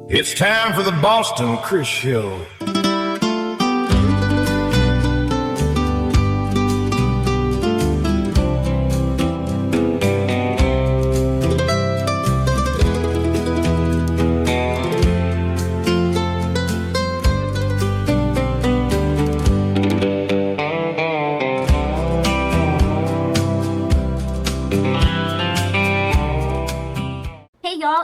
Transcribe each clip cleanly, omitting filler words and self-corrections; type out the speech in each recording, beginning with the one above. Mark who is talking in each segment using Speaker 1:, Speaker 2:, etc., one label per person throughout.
Speaker 1: It's time for the Boston Chris Show.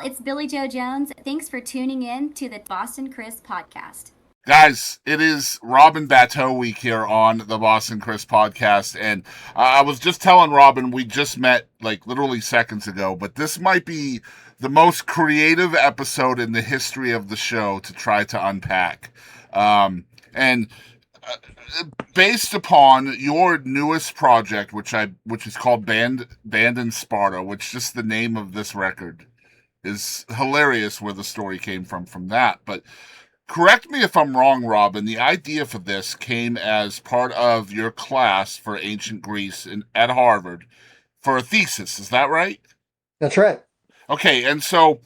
Speaker 2: It's Billy Joe Jones. Thanks for tuning in to the Boston Chris podcast.
Speaker 3: Guys, it is Robin Batteau week here on the Boston Chris podcast. And I was just telling Robin, we just met like literally seconds ago, but this might be the most creative episode in the history of the show to try to unpack. And based upon your newest project, which is called Band In Sparta, which just the name of this record is hilarious where the story came from that. But correct me if I'm wrong, Robin, the idea for this came as part of your class for ancient Greece at Harvard for a thesis. Is that right?
Speaker 4: That's right.
Speaker 3: Okay, and so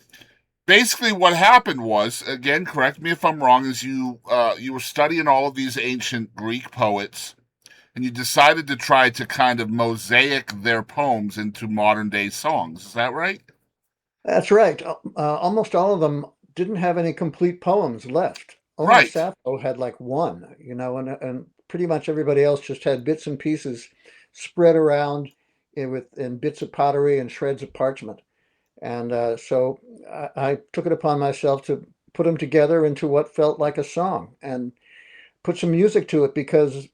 Speaker 3: basically what happened was, again, correct me if I'm wrong, is you were studying all of these ancient Greek poets, and you decided to try to kind of mosaic their poems into modern day songs. Is that right?
Speaker 4: That's right. Almost all of them didn't have any complete poems left. Only
Speaker 3: Right.
Speaker 4: Sappho had like one, and pretty much everybody else just had bits and pieces spread around in bits of pottery and shreds of parchment. And so I took it upon myself to put them together into what felt like a song and put some music to it, because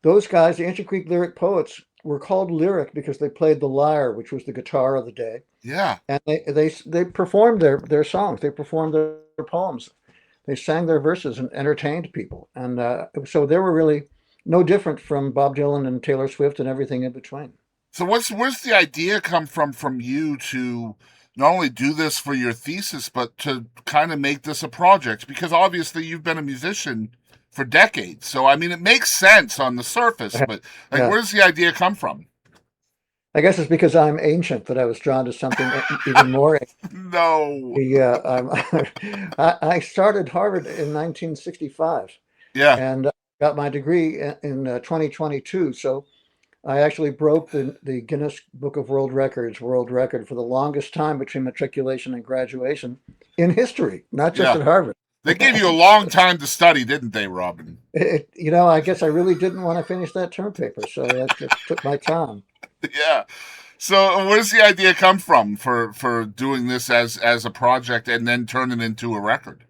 Speaker 4: those guys, the ancient Greek lyric poets, were called lyric because they played the lyre, which was the guitar of the day.
Speaker 3: Yeah.
Speaker 4: And they performed their songs. They performed their poems. They sang their verses and entertained people. And so they were really no different from Bob Dylan and Taylor Swift and everything in between.
Speaker 3: So where's the idea come from you to not only do this for your thesis, but to kind of make this a project? Because obviously you've been a musician for decades. So, I mean, it makes sense on the surface, but like,
Speaker 4: Yeah.
Speaker 3: where does the idea come from?
Speaker 4: I guess it's because I'm ancient that I was drawn to something even more ancient.
Speaker 3: No.
Speaker 4: I started Harvard in 1965
Speaker 3: Yeah.
Speaker 4: and got my degree in 2022. So I actually broke the Guinness Book of World Record for the longest time between matriculation and graduation in history, not just
Speaker 3: Yeah.
Speaker 4: at Harvard.
Speaker 3: They gave you a long time to study, didn't they, Robin?
Speaker 4: I guess I really didn't want to finish that term paper, so that just took my time.
Speaker 3: Yeah. So where does the idea come from for doing this as a project and then turn it into a record?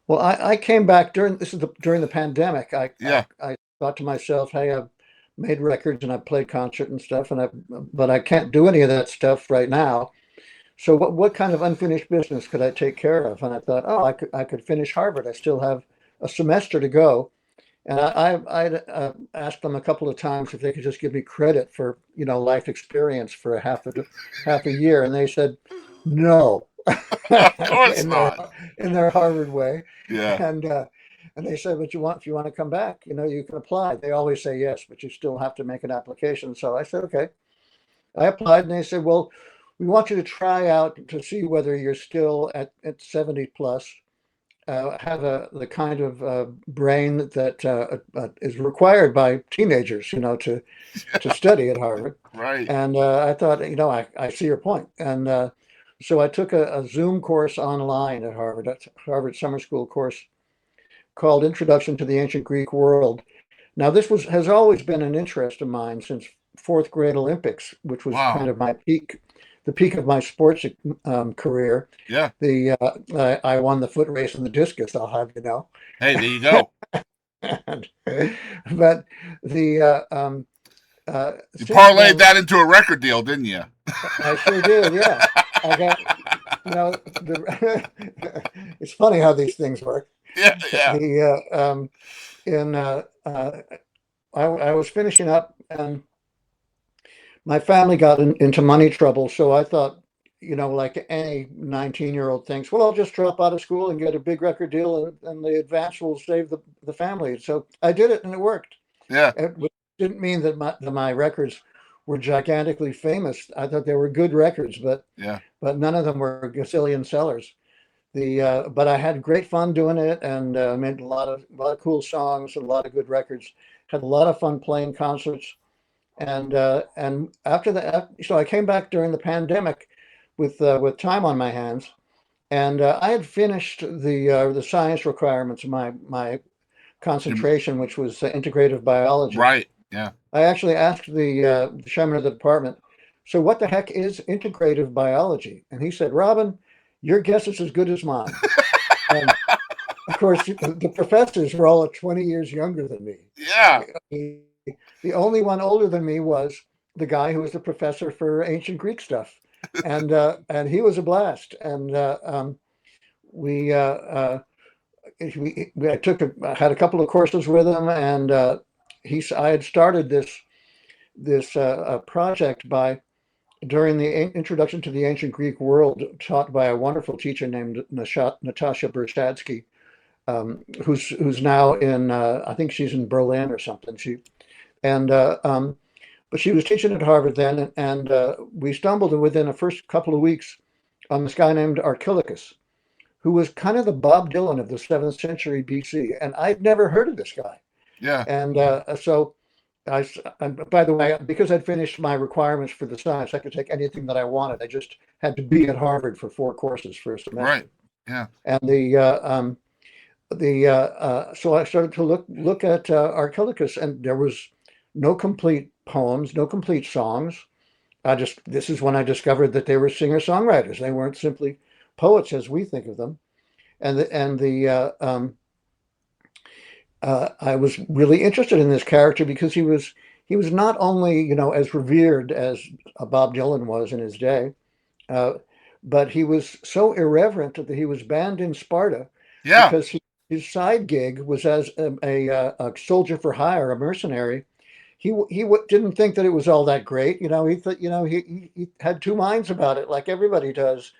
Speaker 4: Well, I came back during the pandemic.
Speaker 3: Yeah.
Speaker 4: I thought to myself, hey, I've made records and I've played concert and stuff, but I can't do any of that stuff right now. So what kind of unfinished business could I take care of? And I thought, oh, I could finish Harvard. I still have a semester to go. And I asked them a couple of times if they could just give me credit for, life experience for half a year. And they said, no,
Speaker 3: Of course not.
Speaker 4: in their Harvard way.
Speaker 3: Yeah.
Speaker 4: And they said, but if you want to come back, you can apply. They always say yes, but you still have to make an application. So I said, okay. I applied and they said, well, we want you to try out to see whether you're still at 70 plus, have the kind of brain that is required by teenagers, to study at Harvard.
Speaker 3: Right.
Speaker 4: And I thought, I see your point. And so I took a Zoom course online at Harvard, a Harvard summer school course called Introduction to the Ancient Greek World. Now, this has always been an interest of mine since fourth grade Olympics, which was
Speaker 3: Wow.
Speaker 4: kind of the peak of my sports career.
Speaker 3: Yeah.
Speaker 4: I won the foot race and the discus, I'll have you know.
Speaker 3: Hey, there you go.
Speaker 4: But the
Speaker 3: You parlayed that into a record deal, didn't you?
Speaker 4: I sure did, yeah. I got, it's funny how these things work.
Speaker 3: Yeah, yeah.
Speaker 4: I was finishing up and my family got into money trouble. So I thought, like any 19-year-old thinks, well, I'll just drop out of school and get a big record deal and the advance will save the family. So I did it and it worked.
Speaker 3: Yeah.
Speaker 4: It didn't mean that my records were gigantically famous. I thought they were good records, but
Speaker 3: Yeah.
Speaker 4: none of them were gazillion sellers. but I had great fun doing it, and made a lot of cool songs and a lot of good records. Had a lot of fun playing concerts, and after that, so I came back during the pandemic with time on my hands, and I had finished the science requirements of my
Speaker 3: You-
Speaker 4: concentration, which was integrative biology.
Speaker 3: Right. Yeah.
Speaker 4: I actually asked the chairman of the department, so what the heck is integrative biology? And he said, Robin, your guess is as good as mine. And of course, the professors were all 20 years younger than me.
Speaker 3: Yeah.
Speaker 4: The, the only one older than me was the guy who was the professor for ancient Greek stuff. And he was a blast. And we, I had a couple of courses with him, and I had started this project by during the introduction to the ancient Greek world, taught by a wonderful teacher named Natasha Berstadsky, who's now in I think she's in Berlin or something. And but she was teaching at Harvard then, and we stumbled within the first couple of weeks on this guy named Archilochus, who was kind of the Bob Dylan of the 7th century BC, and I'd never heard of this guy.
Speaker 3: Yeah.
Speaker 4: And so by the way, because I'd finished my requirements for the science, I could take anything that I wanted. I just had to be at Harvard for 4 courses for a semester.
Speaker 3: Right. Yeah.
Speaker 4: And so I started to look at Archilochus, and there was no complete poems, no complete songs. This is when I discovered that they were singer-songwriters. They weren't simply poets as we think of them. I was really interested in this character because he was not only, as revered as Bob Dylan was in his day, but he was so irreverent that he was banned in Sparta
Speaker 3: Yeah.
Speaker 4: because his side gig was as a soldier for hire, a mercenary. He didn't think that it was all that great. He thought, he had two minds about it, like everybody does.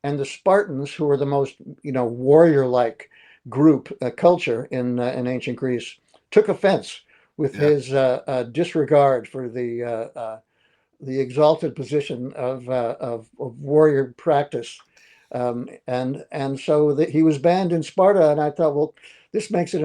Speaker 4: And the Spartans, who were the most, warrior-like group culture in ancient Greece, took offense with his disregard for the exalted position of warrior practice, and so he was banned in Sparta. And I thought, well, this makes it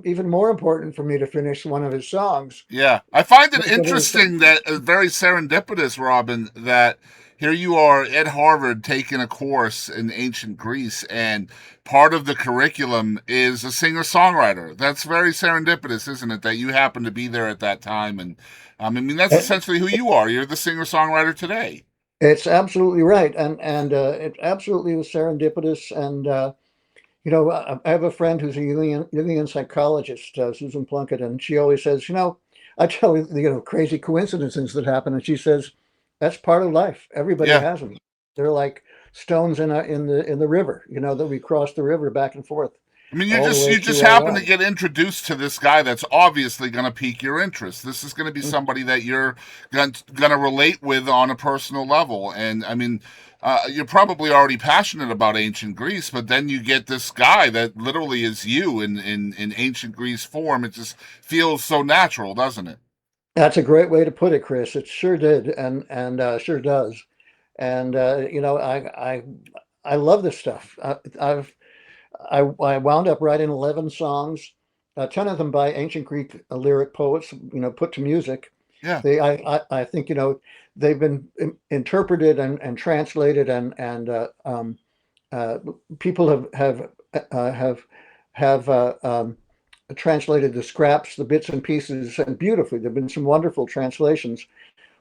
Speaker 4: even more important for me to finish one of his songs.
Speaker 3: Yeah. I find it interesting that very serendipitous, Robin, that here you are at Harvard taking a course in ancient Greece, and part of the curriculum is a singer-songwriter. That's very serendipitous, isn't it? That you happen to be there at that time, and I mean that's essentially who you are. You're the singer-songwriter today.
Speaker 4: It's absolutely right, and it absolutely was serendipitous. And I have a friend who's a Jungian psychologist, Susan Plunkett, and she always says, I tell you, crazy coincidences that happen, and she says that's part of life. Everybody has them. They're like stones in the river, that we cross the river back and forth.
Speaker 3: I mean, you just happen to get introduced to this guy that's obviously going to pique your interest. This is going to be somebody that you're going to relate with on a personal level. And I mean, you're probably already passionate about ancient Greece, but then you get this guy that literally is you in ancient Greece form. It just feels so natural, doesn't it?
Speaker 4: That's a great way to put it, Chris. It sure did, and sure does. And I love this stuff. I wound up writing 11 songs, 10 of them by ancient Greek lyric poets, put to music.
Speaker 3: Yeah.
Speaker 4: I think, they've been interpreted and translated, and people have translated the scraps, the bits and pieces, and beautifully. There've been some wonderful translations,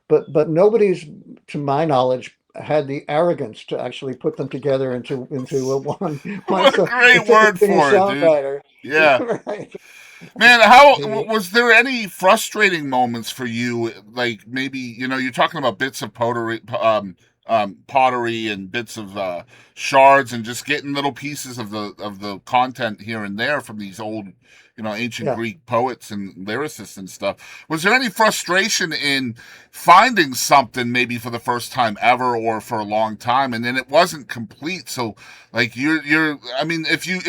Speaker 4: but nobody's, to my knowledge, had the arrogance to actually put them together into one.
Speaker 3: What a great word for it, dude. Yeah.
Speaker 4: Right.
Speaker 3: Man, how was there any frustrating moments for you? Like maybe you're talking about bits of pottery, pottery, and bits of shards, and just getting little pieces of the content here and there from these old, ancient Greek poets and lyricists and stuff. Was there any frustration in finding something maybe for the first time ever or for a long time, and then it wasn't complete? So like I mean, if you,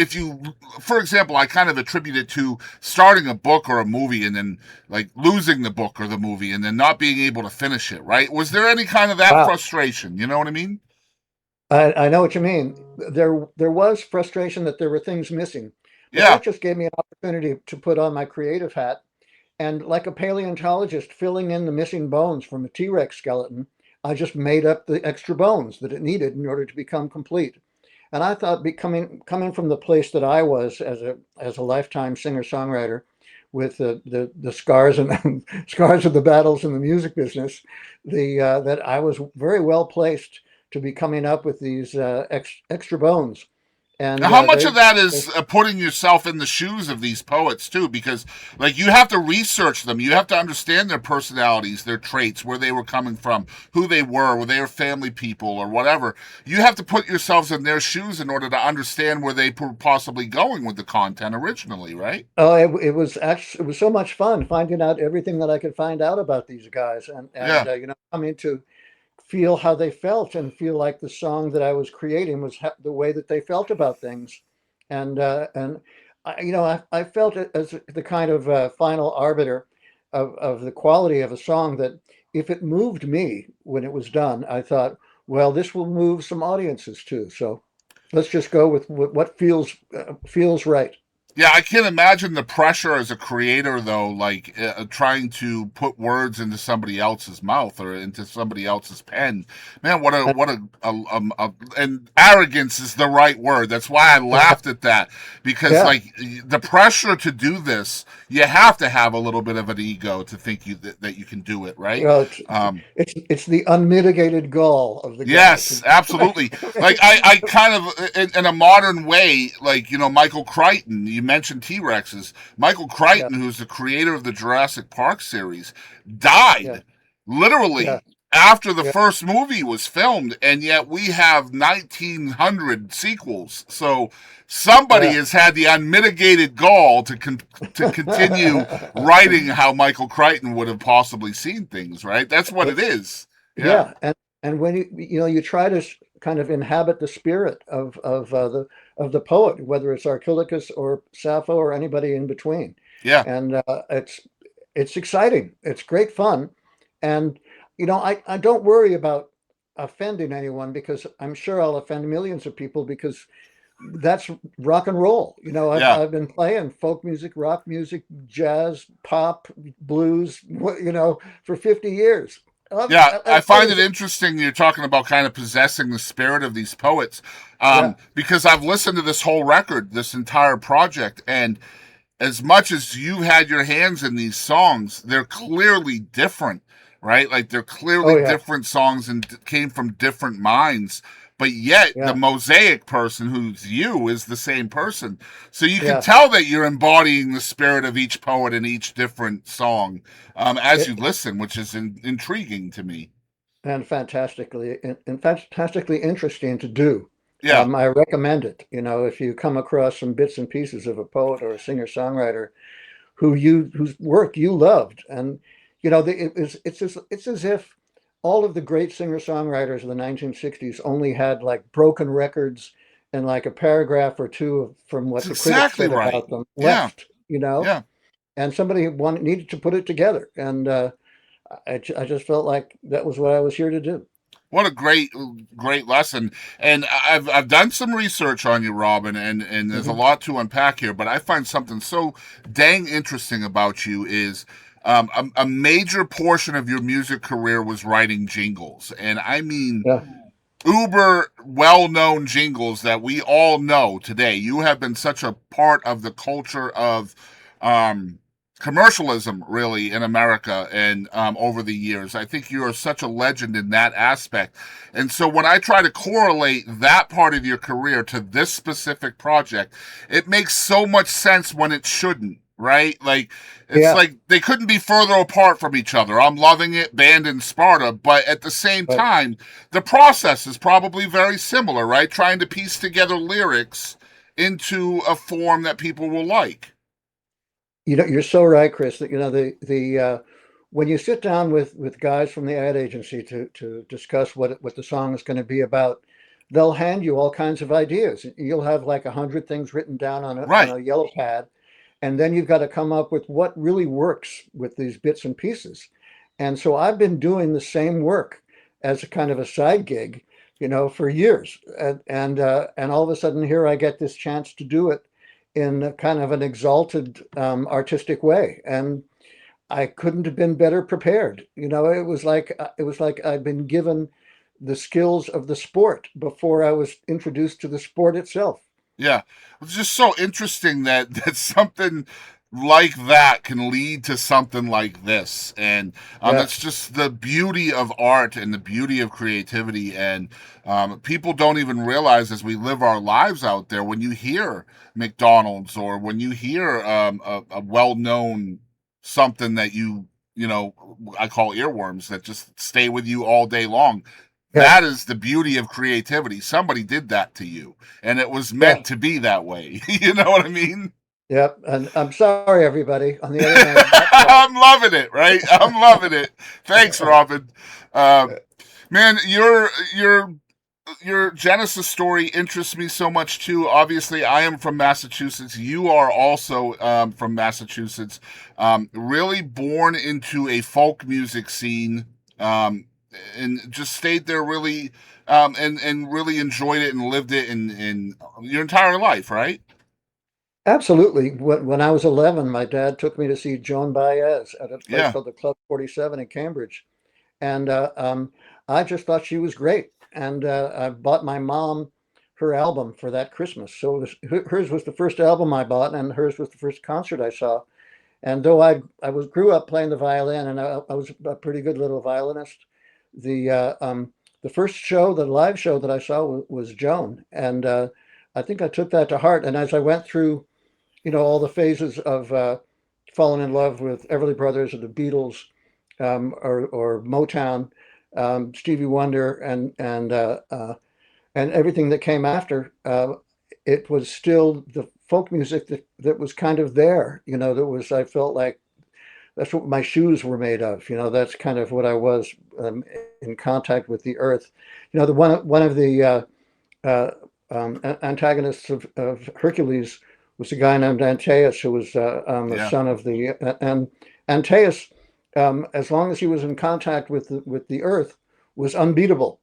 Speaker 3: for example, I kind of attribute it to starting a book or a movie and then like losing the book or the movie and then not being able to finish it, right? Was there any kind of that frustration? You know what I mean?
Speaker 4: I know what you mean. There was frustration that there were things missing, but
Speaker 3: Yeah.
Speaker 4: that just gave me an opportunity to put on my creative hat. And like a paleontologist filling in the missing bones from a T-Rex skeleton, I just made up the extra bones that it needed in order to become complete. And I thought becoming coming from the place that I was as a lifetime singer-songwriter with the scars and scars of the battles in the music business, that I was very well placed to be coming up with these extra bones.
Speaker 3: Now,
Speaker 4: And
Speaker 3: how much of that is putting yourself in the shoes of these poets too? Because like you have to research them, you have to understand their personalities, their traits, where they were coming from, who were they were family people or whatever. You have to put yourselves in their shoes in order to understand where they were possibly going with the content originally, right?
Speaker 4: Oh, it was actually, it was so much fun finding out everything that I could find out about these guys, and
Speaker 3: Yeah.
Speaker 4: coming to feel how they felt and feel like the song that I was creating was the way that they felt about things, and I felt it as the kind of final arbiter of the quality of a song, that if it moved me when it was done, I thought, well, this will move some audiences too. So let's just go with what feels right.
Speaker 3: Yeah, I can't imagine the pressure as a creator, though, like trying to put words into somebody else's mouth or into somebody else's pen. Man, and arrogance is the right word. That's why I laughed at that because,
Speaker 4: Yeah.
Speaker 3: like, the pressure to do this, you have to have a little bit of an ego to think that you can do it, right?
Speaker 4: Well,
Speaker 3: Um,
Speaker 4: it's the unmitigated gall of the guy.
Speaker 3: Yes, absolutely. Like I kind of in a modern way, like Michael Crichton. You mentioned T Rexes. Michael
Speaker 4: Yeah,
Speaker 3: Crichton, who's the creator of the Jurassic Park series,
Speaker 4: yeah,
Speaker 3: died
Speaker 4: yeah,
Speaker 3: literally after the
Speaker 4: yeah,
Speaker 3: first movie was filmed, and yet we have 1,900 sequels. So somebody
Speaker 4: yeah.
Speaker 3: has had the unmitigated gall to continue writing how Michael Crichton would have possibly seen things. Right? That's what it
Speaker 4: It's
Speaker 3: is. Yeah.
Speaker 4: yeah, and when you try to kind of inhabit the spirit of the poet, whether it's Archilochus or Sappho or anybody in between,
Speaker 3: Yeah.
Speaker 4: and it's exciting. It's great fun, and I don't worry about offending anyone, because I'm sure I'll offend millions of people, because that's rock and roll.
Speaker 3: Yeah.
Speaker 4: I've been playing folk music, rock music, jazz, pop, blues, for 50 years.
Speaker 3: Yeah, I
Speaker 4: What
Speaker 3: find
Speaker 4: is
Speaker 3: it
Speaker 4: it?
Speaker 3: interesting you're talking about kind of possessing the spirit of these poets,
Speaker 4: Yeah.
Speaker 3: because I've listened to this whole record, this entire project, and as much as you had your hands in these songs, they're clearly different, right? Like they're clearly
Speaker 4: Oh yeah.
Speaker 3: different songs and came from different minds. But yet the
Speaker 4: Yeah.
Speaker 3: mosaic person who's you is the same person. So you can
Speaker 4: Yeah.
Speaker 3: tell that you're embodying the spirit of each poet in each different song as you
Speaker 4: It
Speaker 3: listen, which is intriguing to me.
Speaker 4: and fantastically interesting to do.
Speaker 3: Yeah.
Speaker 4: I recommend it. If you come across some bits and pieces of a poet or a singer-songwriter whose work you loved, and it's as if all of the great singer-songwriters of the 1960s only had like broken records and like a paragraph or two from
Speaker 3: That's
Speaker 4: what the critics
Speaker 3: exactly
Speaker 4: said
Speaker 3: right.
Speaker 4: about them
Speaker 3: Yeah.
Speaker 4: left,
Speaker 3: Yeah.
Speaker 4: and somebody needed to put it together, and I just felt like that was what I was here to do.
Speaker 3: What a great lesson. And I've done some research on you, Robin, and there's a
Speaker 4: Mhm.
Speaker 3: lot to unpack here. But I find something so dang interesting about you is a major portion of your music career was writing jingles, and I mean
Speaker 4: Yeah.
Speaker 3: uber well-known jingles that we all know today. You have been such a part of the culture of um, commercialism, really, in America and over the years. I think you are such a legend in that aspect. And so when I try to correlate that part of your career to this specific project, it makes so much sense when it shouldn't. Right? Like, it's
Speaker 4: Yeah.
Speaker 3: like they couldn't be further apart from each other. I'm loving it, band in Sparta, but at the same
Speaker 4: But
Speaker 3: time, the process is probably very similar, right? Trying to piece together lyrics into a form that people will like.
Speaker 4: you're so right, Chris, that the when you sit down with guys from the ad agency to discuss what the song is going to be about, they'll hand you all kinds of ideas. You'll have like 100 things written down on
Speaker 3: Right.
Speaker 4: a yellow pad, and then you've got to come up with what really works with these bits and pieces. And so I've been doing the same work as a kind of a side gig for years. And all of a sudden here I get this chance to do it in a kind of an exalted artistic way. And I couldn't have been better prepared. It was like I'd been given the skills of the sport before I was introduced to the sport itself.
Speaker 3: Yeah, it's just so interesting that something like that can lead to something like this, and
Speaker 4: Yeah.
Speaker 3: that's just the beauty of art and the beauty of creativity. And people don't even realize as we live our lives out there, when you hear McDonald's or when you hear a well-known something that I call earworms that just stay with you all day long.
Speaker 4: Yeah.
Speaker 3: That is the beauty of creativity. Somebody did that to you, and it was
Speaker 4: Yeah.
Speaker 3: meant to be that way. You know what I mean?
Speaker 4: Yep. And I'm sorry, everybody. On the other hand,
Speaker 3: I'm loving it, right? I'm loving it. Thanks, Robin. Man, your Genesis story interests me so much too. Obviously, I am from Massachusetts. You are also from Massachusetts. Really born into a folk music scene. And just stayed there really, and really enjoyed it and lived it in your entire life, right?
Speaker 4: absolutely. When I was 11, my dad took me to see Joan Baez at a place
Speaker 3: Yeah,
Speaker 4: called the Club 47 in Cambridge. And I just thought she was great. And I bought my mom her album for that Christmas. So hers was the first album I bought, and hers was the first concert I saw. And though I grew up playing the violin, and I was a pretty good little violinist, the first show, the live show that I saw was Joan, and I think I took that to heart. And as I went through, all the phases of falling in love with Everly Brothers or the Beatles, or Motown, Stevie Wonder, and everything that came after, it was still the folk music that was kind of there. I felt like that's what my shoes were made of. That's kind of what I was, in contact with the earth. One of the antagonists of Hercules was a guy named Antaeus, who was a
Speaker 3: yeah,
Speaker 4: son of and Antaeus, as long as he was in contact with the earth, was unbeatable.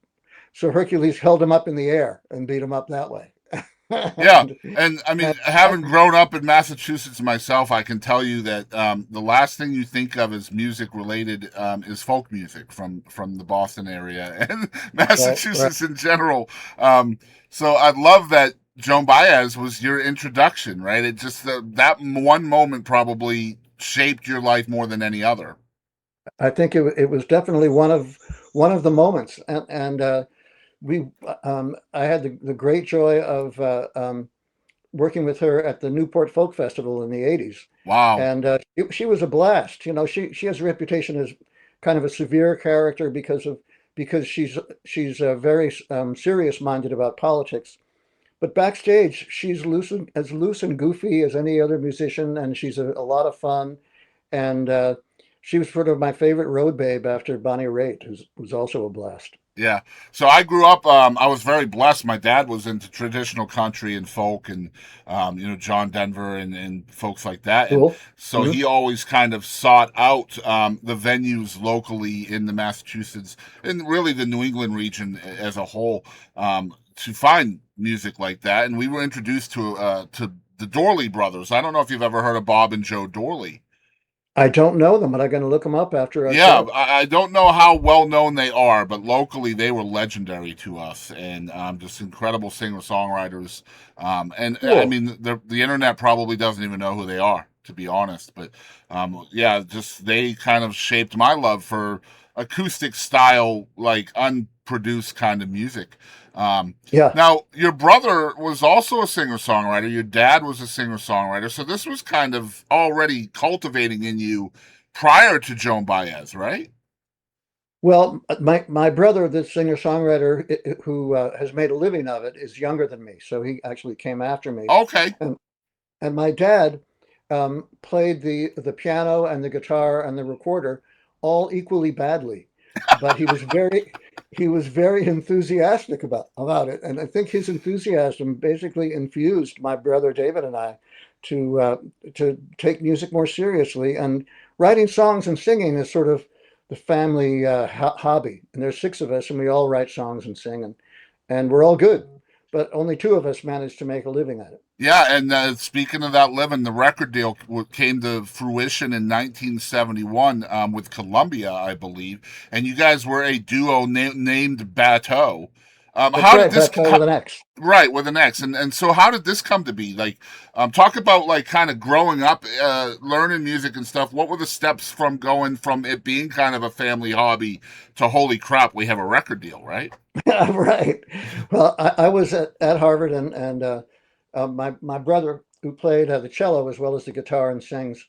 Speaker 4: So Hercules held him up in the air and beat him up that way.
Speaker 3: yeah.
Speaker 4: and,
Speaker 3: And I mean,
Speaker 4: and
Speaker 3: having grown up in Massachusetts myself, I can tell you that the last thing you think of as music related is folk music from the Boston area and
Speaker 4: right.
Speaker 3: Massachusetts in general. So I love that Joan Baez was your introduction, right? It just that one moment probably shaped your life more than any other.
Speaker 4: I think it was definitely one of the moments, and we I had the great joy of working with her at the Newport Folk Festival in the '80s,
Speaker 3: Wow.
Speaker 4: and she was a blast. She has a reputation as kind of a severe character because she's very serious minded about politics. But backstage, she's loose and goofy as any other musician, and she's a lot of fun. And she was sort of my favorite road babe after Bonnie Raitt, who's also a blast.
Speaker 3: Yeah. So I grew up, I was very blessed. My dad was into traditional country and folk and, John Denver and folks like that. And
Speaker 4: Cool.
Speaker 3: so
Speaker 4: Hmm.
Speaker 3: he always kind of sought out the venues locally in the Massachusetts and really the New England region as a whole to find music like that. And we were introduced to the Dorley brothers. I don't know if you've ever heard of Bob and Joe Dorley.
Speaker 4: I don't know them, but I'm going to look them up after our
Speaker 3: Yeah,
Speaker 4: show.
Speaker 3: I don't know how well known they are, but locally they were legendary to us and just incredible singer songwriters. And I
Speaker 4: Cool.
Speaker 3: mean, the internet probably doesn't even know who they are, to be honest. But yeah, just they kind of shaped my love for acoustic style, like unproduced kind of music. Um,
Speaker 4: Yeah.
Speaker 3: Now, your brother was also a singer songwriter. Your dad was a singer songwriter. So this was kind of already cultivating in you prior to Joan Baez, right?
Speaker 4: Well, my brother, the singer-songwriter who has made a living of it, is younger than me, so he actually came after me.
Speaker 3: Okay.
Speaker 4: And and my dad played the piano and the guitar and the recorder all equally badly, but he was very enthusiastic about it, and I think his enthusiasm basically infused my brother David and I to uh, to take music more seriously. And writing songs and singing is sort of the family hobby, and there's six of us, and we all write songs and sing, and and we're all good, but only two of us managed to make a living at it.
Speaker 3: Yeah, and speaking of that living, the record deal came to fruition in 1971 with Columbia, I believe, and you guys were a duo named Batteau.
Speaker 4: That's
Speaker 3: How did
Speaker 4: right,
Speaker 3: this?
Speaker 4: Battle with an X.
Speaker 3: Right, with an X, and so how did this come to be? Like, talk about like kind of growing up, learning music and stuff. What were the steps from going from it being kind of a family hobby to holy crap, we have a record deal, right?
Speaker 4: Right. Well, I was at Harvard, and my brother, who played the cello as well as the guitar and sings,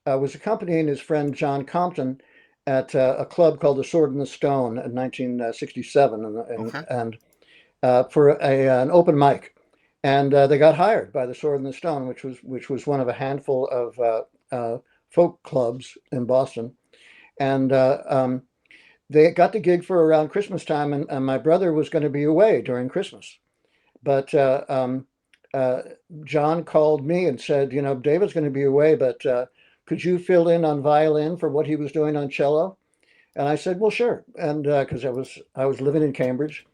Speaker 4: was accompanying his friend John Compton at a club called the Sword and the Stone in 1967,
Speaker 3: Okay.
Speaker 4: for an open mic, and they got hired by the Sword and the Stone, which was one of a handful of folk clubs in Boston, and they got the gig for around Christmas time, and my brother was going to be away during Christmas. But uh, John called me and said, David's going to be away, but could you fill in on violin for what he was doing on cello? And I said, well, sure. And because I was living in Cambridge,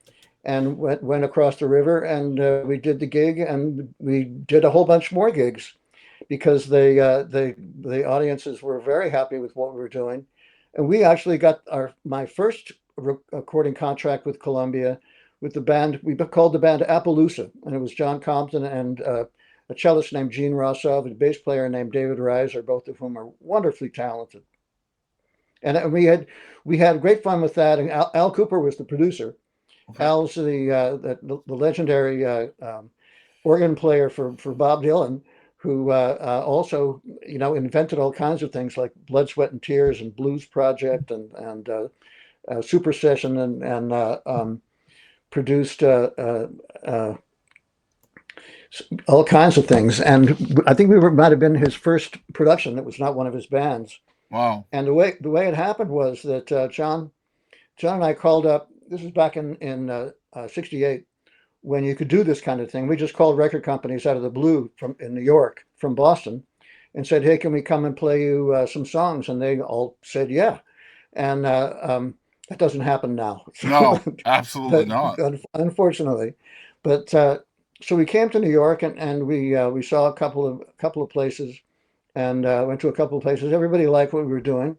Speaker 4: and went across the river, and we did the gig, and we did a whole bunch more gigs because the audiences were very happy with what we were doing, and we actually got my first recording contract with Columbia with the band. We called the band Appaloosa, and it was John Compton and a cellist named Gene Rossov, and a bass player named David Reiser, both of whom are wonderfully talented. And we had great fun with that. And Al Cooper was the producer.
Speaker 3: Okay.
Speaker 4: Al's the legendary organ player for Bob Dylan, who also invented all kinds of things like Blood, Sweat, and Tears and Blues Project and Super Session and produced all kinds of things. And I think might have been his first production. It was not one of his bands.
Speaker 3: Wow.
Speaker 4: And the way it happened was that John and I called up. This was back in '68 when you could do this kind of thing. We just called record companies out of the blue in New York from Boston and said, "Hey, can we come and play you some songs?" And they all said, "Yeah." And that doesn't happen now.
Speaker 3: No, absolutely not.
Speaker 4: Unfortunately. But so we came to New York, and we saw a couple of places, and went to a couple of places. Everybody liked what we were doing.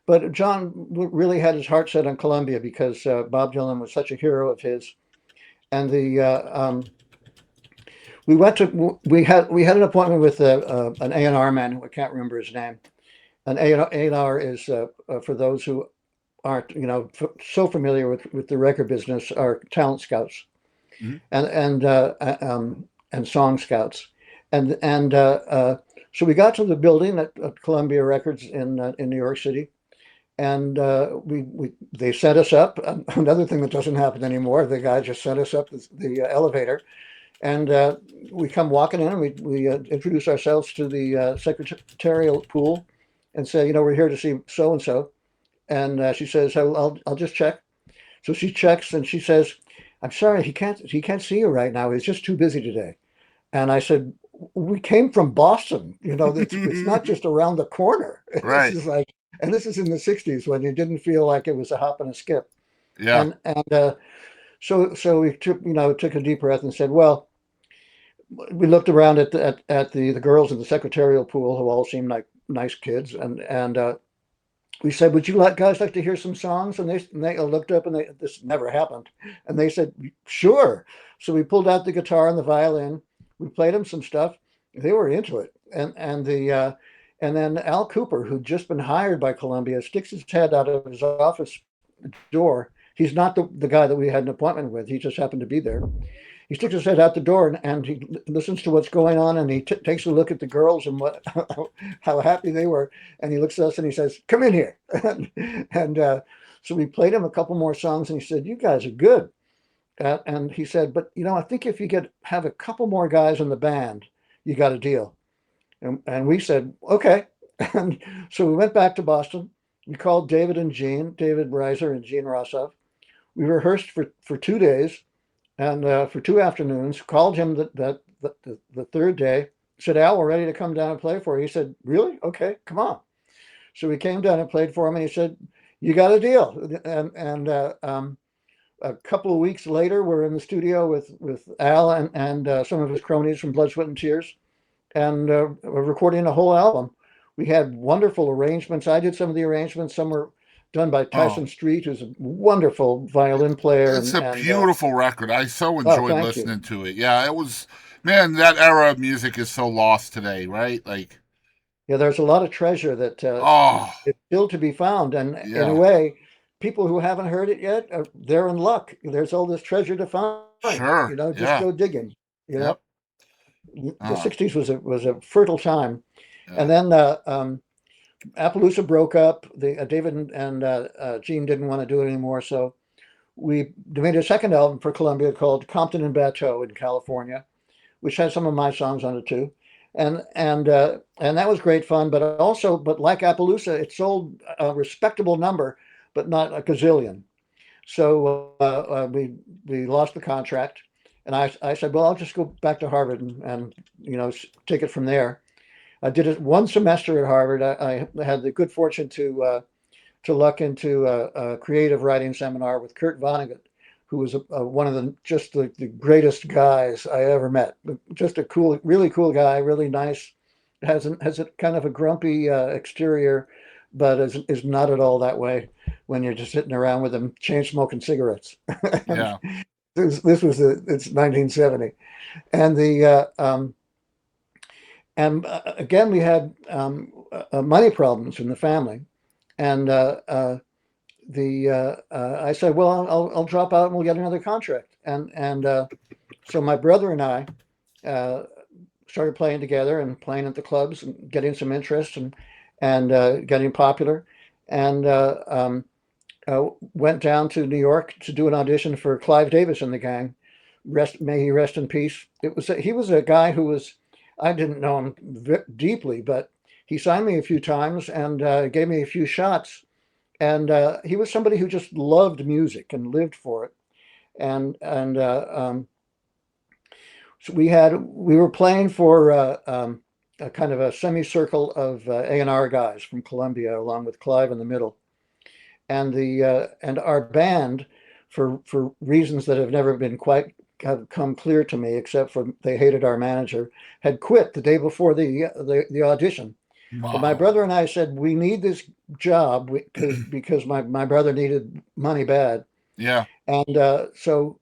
Speaker 4: But John really had his heart set on Columbia because Bob Dylan was such a hero of his. And we had an appointment with an A&R man who I can't remember his name. An A&R is for those who aren't so familiar with the record business, are talent scouts
Speaker 3: Mhm.
Speaker 4: and song scouts, and so we got to the building at Columbia Records in New York City. And they set us up. Another thing that doesn't happen anymore. The guy just set us up the elevator, and we come walking in, and we introduce ourselves to the secretarial pool, and say, we're here to see so and so. And she says, I'll just check. So she checks, and she says, I'm sorry, he can't see you right now. He's just too busy today. And I said, we came from Boston. It's not just around the corner.
Speaker 3: Right.
Speaker 4: This is like. And this is in the '60s when you didn't feel like it was a hop and a skip.
Speaker 3: Yeah.
Speaker 4: And so we took a deep breath and said, well, we looked around at the girls in the secretarial pool who all seemed like nice kids, and we said, would you guys like to hear some songs? And they looked up, and this never happened, and they said, sure. So we pulled out the guitar and the violin. We played them some stuff. They were into it, and then Al Cooper, who'd just been hired by Columbia, sticks his head out of his office door. He's not the guy that we had an appointment with. He just happened to be there. He sticks his head out the door, and he listens to what's going on, and he takes a look at the girls and how happy they were. And he looks at us and he says, come in here. and so we played him a couple more songs, and he said, you guys are good. And he said, but I think if you have a couple more guys in the band, you got a deal. And we said, okay. And so we went back to Boston. We called David Reiser and Gene Rossov. We rehearsed for 2 days and for 2 afternoons. Called him the third day. Said, Al, we're ready to come down and play for you. He said, really? Okay, come on. So we came down and played for him, and he said, you got a deal. And a couple of weeks later, we're in the studio with Al and some of his cronies from Blood, Sweat, and Tears, and we're recording a whole album. We had wonderful arrangements. I did some of the arrangements. Some were done by
Speaker 3: Oh,
Speaker 4: Tyson Street, who's a wonderful violin player,
Speaker 3: it's a
Speaker 4: and
Speaker 3: beautiful record. I so
Speaker 4: oh,
Speaker 3: enjoyed
Speaker 4: thank you.
Speaker 3: listening to it. Yeah, it was, man, that era of music is so lost today, right? Like,
Speaker 4: Yeah, there's a lot of treasure that
Speaker 3: oh,
Speaker 4: it's still to be found, and in a
Speaker 3: yeah,
Speaker 4: way, people who haven't heard it yet, they're in luck. There's all this treasure to find.
Speaker 3: sure.
Speaker 4: Just
Speaker 3: Yeah.
Speaker 4: go digging. You know,
Speaker 3: Yep.
Speaker 4: the
Speaker 3: Uh,
Speaker 4: '60s was a fertile time,
Speaker 3: yeah.
Speaker 4: and then Appaloosa broke up. David and Gene didn't want to do it anymore, so we made a second album for Columbia called Compton and Batteau in California, which has some of my songs on it too. And that was great fun, but like Appaloosa, it sold a respectable number, but not a gazillion. So we lost the contract, and I said, well, I'll just go back to Harvard and take it from there. I did it one semester at Harvard. I had the good fortune to luck into a creative writing seminar with Kurt Vonnegut, who was one of the greatest guys I ever met. Just a cool, really cool guy, really nice. Has a kind of a grumpy exterior, but is not at all that way when you're just sitting around with him, chain smoking cigarettes. And
Speaker 3: Yeah.
Speaker 4: it's 1970, and again we had money problems in the family, and I said, well, I'll drop out and we'll get another contract. And so my brother and I uh, started playing together and playing at the clubs and getting some interest and getting popular. And went down to New York to do an audition for Clive Davis and the gang. May he rest in peace. He was a guy who was, I didn't know him deeply, but he signed me a few times and gave me a few shots, and he was somebody who just loved music and lived for it. And so we were playing for a kind of a semicircle of A&R guys from Columbia, along with Clive in the middle, and our band, for reasons that have never been quite have come clear to me, except for they hated our manager, had quit the day before the audition. But my
Speaker 3: Wow.
Speaker 4: brother and I said, we need this job because my brother needed money bad.
Speaker 3: Yeah.
Speaker 4: And so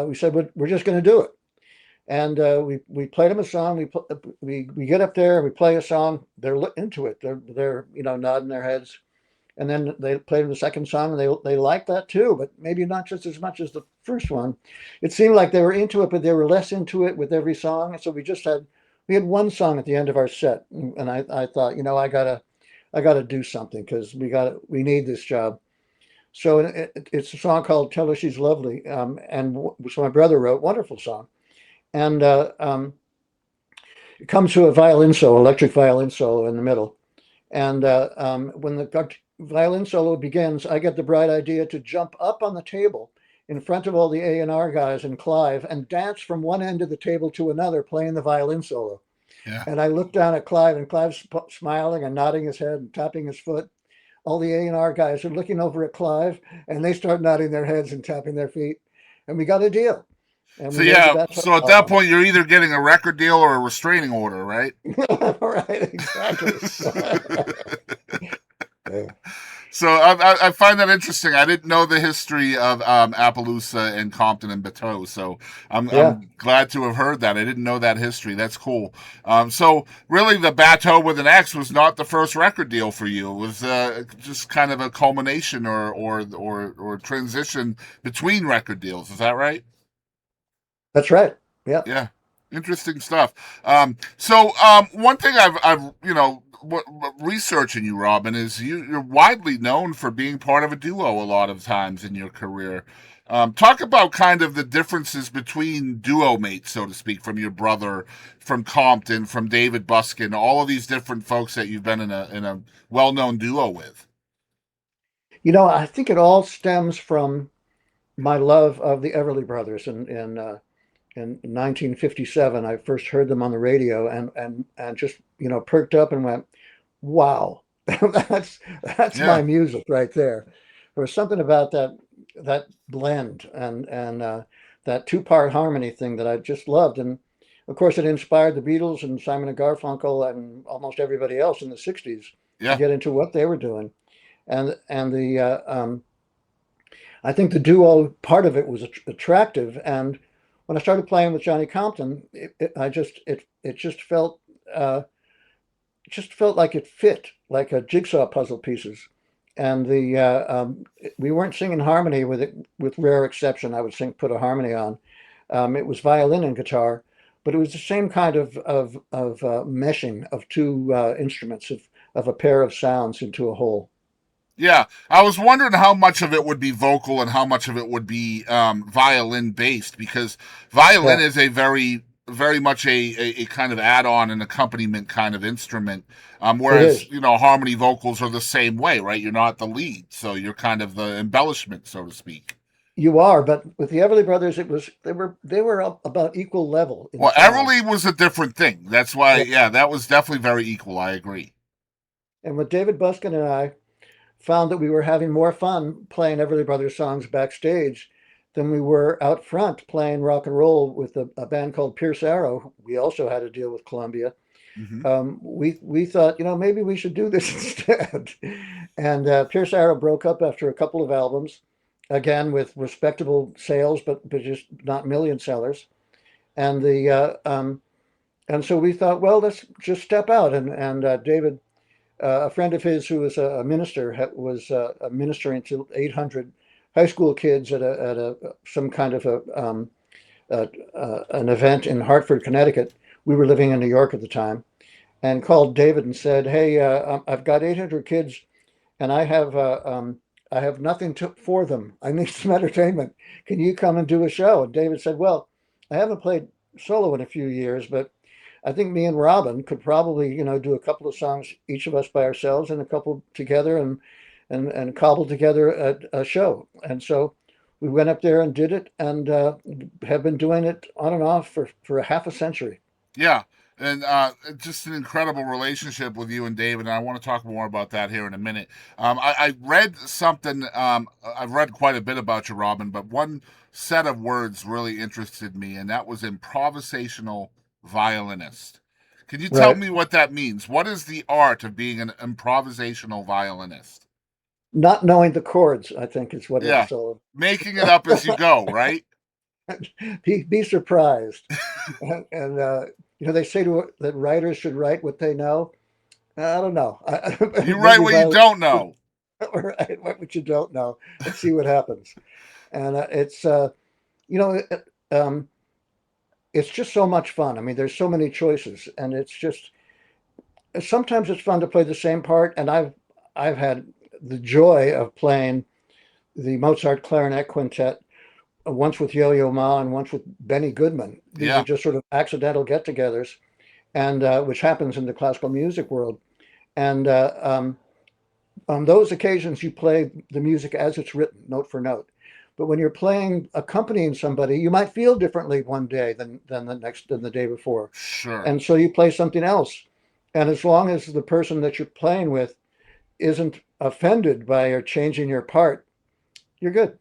Speaker 4: we said, we're just going to do it. And we played them a song. We get up there, we play a song. They're into it. They're nodding their heads. And then they played the second song, and they liked that too, but maybe not just as much as the first one. It seemed like they were into it, but they were less into it with every song. And so we had one song at the end of our set, and I thought, I gotta do something because we need this job. So it's a song called "Tell Her She's Lovely," and which my brother wrote. Wonderful song, and it comes to a violin solo, electric violin solo in the middle. And when the violin solo begins, I get the bright idea to jump up on the table in front of all the A&R guys and Clive and dance from one end of the table to another, playing the violin solo.
Speaker 3: Yeah.
Speaker 4: And I look down at Clive, and Clive's smiling and nodding his head and tapping his foot. All the A&R guys are looking over at Clive, and they start nodding their heads and tapping their feet. And we got a deal. And
Speaker 3: So
Speaker 4: we made the
Speaker 3: yeah,
Speaker 4: Batteaux
Speaker 3: so at that
Speaker 4: album.
Speaker 3: point you're either getting a record deal or a restraining order, right?
Speaker 4: Right, exactly. Yeah.
Speaker 3: So I find that interesting. I didn't know the history of Appaloosa and Compton and Batteau, so
Speaker 4: Yeah.
Speaker 3: I'm glad to have heard that. I didn't know that history. That's cool. So really, the Batteau with an X was not the first record deal for you. It was just kind of a culmination or transition between record deals. Is that right?
Speaker 4: That's right. Yeah.
Speaker 3: Yeah, interesting stuff. One thing I've researching you, Robin, is you're widely known for being part of a duo a lot of times in your career. Talk about kind of the differences between duo mates, so to speak, from your brother, from Compton, from David Buskin, all of these different folks that you've been in a well known duo with.
Speaker 4: I think it all stems from my love of the Everly Brothers. In 1957, I first heard them on the radio and just, perked up and went, wow, that's
Speaker 3: Yeah,
Speaker 4: my music right there. There was something about that that blend and that two-part harmony thing that I just loved. And of course, it inspired the Beatles and Simon and Garfunkel and almost everybody else in the '60s to
Speaker 3: Yeah.
Speaker 4: get into what they were doing. And I think the duo part of it was attractive. And when I started playing with Johnny Compton, it uh, just felt like it fit like a jigsaw puzzle pieces. And we weren't singing harmony with it, with rare exception. I would put a harmony on. It was violin and guitar, but it was the same kind of meshing of two instruments of a pair of sounds into a whole.
Speaker 3: Yeah, I was wondering how much of it would be vocal and how much of it would be violin based, because violin
Speaker 4: Yeah,
Speaker 3: is a very much a kind of add-on and accompaniment kind of instrument.
Speaker 4: it is.
Speaker 3: Whereas, harmony vocals are the same way, right? You're not the lead, so you're kind of the embellishment, so to speak.
Speaker 4: You are, but with the Everly Brothers, they were up about equal level in
Speaker 3: Well,
Speaker 4: sound.
Speaker 3: Everly was a different thing. That's why,
Speaker 4: Yeah.
Speaker 3: yeah, that was definitely very equal. I agree.
Speaker 4: And with David Buskin and I found that we were having more fun playing Everly Brothers songs backstage than we were out front playing rock and roll with a band called Pierce Arrow. We also had a deal with Columbia.
Speaker 3: Hmm.
Speaker 4: We thought, maybe we should do this instead. And Pierce Arrow broke up after a couple of albums, again with respectable sales, but just not million sellers. And and so we thought, well, let's just step out. And David, a friend of his who was a minister, was ministering to 800 high school kids at some kind of an event in Hartford, Connecticut. We were living in New York at the time, and called David and said, "Hey, I've got 800 kids, and I have nothing for them. I need some entertainment. Can you come and do a show?" And David said, "Well, I haven't played solo in a few years, but I think me and Robin could probably, do a couple of songs, each of us by ourselves, and a couple together, and cobble together a show." And so we went up there and did it, and have been doing it on and off for a half a century.
Speaker 3: Yeah, and just an incredible relationship with you and David, and I want to talk more about that here in a minute. I read something. I've read quite a bit about you, Robin, but one set of words really interested me, and that was improvisational violinist. Can you tell
Speaker 4: Right.
Speaker 3: me what that means? What is the art of being an improvisational violinist?
Speaker 4: Not knowing the chords, I think, is what it is.
Speaker 3: Yeah,
Speaker 4: So
Speaker 3: making it up as you go, right?
Speaker 4: be surprised. And they say that writers should write what they know. I don't know.
Speaker 3: You write
Speaker 4: Maybe
Speaker 3: what you
Speaker 4: violin,
Speaker 3: don't know.
Speaker 4: write what you don't know and see what happens. And you know, it, it's just so much fun. I mean, there's so many choices, and it's just sometimes it's fun to play the same part. And I've had the joy of playing the Mozart Clarinet Quintet, once with Yo-Yo Ma and once with Benny Goodman. These are
Speaker 3: Yeah,
Speaker 4: just sort of accidental get-togethers, and which happens in the classical music world. And on those occasions, you play the music as it's written, note for note. But when you're playing, accompanying somebody, you might feel differently one day than the day before,
Speaker 3: sure.
Speaker 4: and so you play something else. And as long as the person that you're playing with isn't offended by your changing your part, you're good.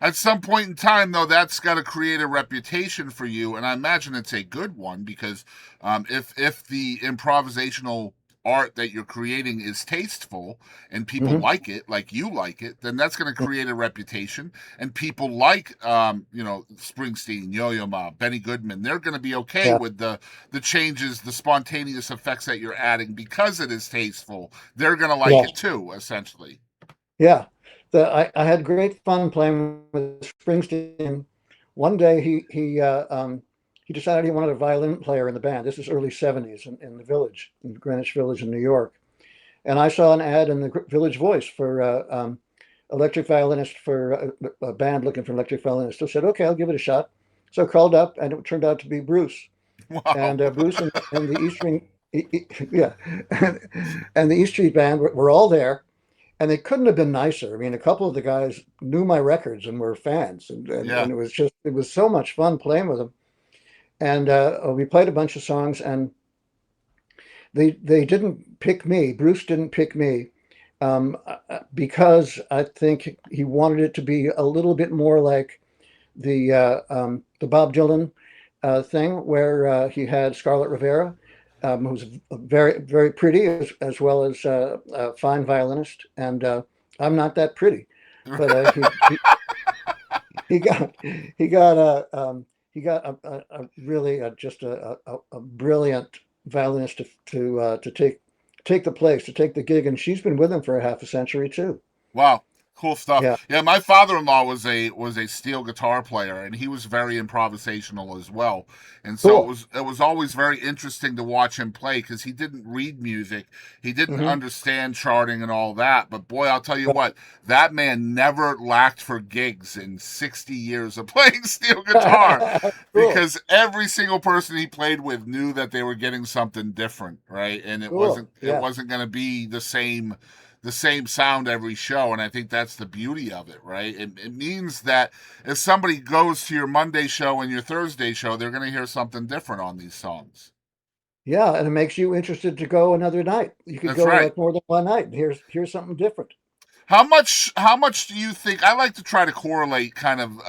Speaker 3: At some point in time, though, that's got to create a reputation for you, and I imagine it's a good one because if the improvisational art that you're creating is tasteful and people
Speaker 4: Hmm.
Speaker 3: like you like it, then that's going to create a reputation, and people like Springsteen, Yo-Yo Ma, Benny Goodman, they're going to be okay
Speaker 4: Yeah,
Speaker 3: with the changes, the spontaneous effects that you're adding because it is tasteful. They're going to like
Speaker 4: yeah.
Speaker 3: it too, essentially.
Speaker 4: Yeah, I had great fun playing with Springsteen. One day he decided he wanted a violin player in the band. This is early '70s in the Village, in Greenwich Village in New York. And I saw an ad in the Village Voice for electric violinist, for a band looking for an electric violinist. So I said, okay, I'll give it a shot. So I called up, and it turned out to be Bruce.
Speaker 3: Wow.
Speaker 4: And Bruce and the East String, yeah, and the East Street Band were all there, and they couldn't have been nicer. I mean, a couple of the guys knew my records and were fans, and
Speaker 3: Yeah.
Speaker 4: it was so much fun playing with them. And we played a bunch of songs, and they didn't pick me. Bruce didn't pick me, because I think he wanted it to be a little bit more like the Bob Dylan thing, where he had Scarlett Rivera, who's very very pretty as well as a fine violinist, and I'm not that pretty, but he got he got a really just a brilliant violinist to take the place, to take the gig, and she's been with him for a half a century too.
Speaker 3: Wow, cool stuff.
Speaker 4: Yeah,
Speaker 3: Yeah, my father-in-law was a steel guitar player, and he was very improvisational as well. And so it
Speaker 4: cool.
Speaker 3: was it was always very interesting to watch him play because he didn't read music, he didn't
Speaker 4: Hmm.
Speaker 3: understand charting and all that. But boy, I'll tell you what, that man never lacked for gigs in 60 years of playing steel guitar
Speaker 4: Cool,
Speaker 3: because every single person he played with knew that they were getting something different, right? And it
Speaker 4: cool.
Speaker 3: wasn't it
Speaker 4: Yeah.
Speaker 3: wasn't going to be the same sound every show, and I think that's the beauty of it, right? It means that if somebody goes to your Monday show and your Thursday show, they're going to hear something different on these songs.
Speaker 4: Yeah, and it makes you interested to go another night. You could
Speaker 3: That's
Speaker 4: go
Speaker 3: right.
Speaker 4: like more than one night. Here's something different.
Speaker 3: How much do you think? I like to try to correlate, kind of,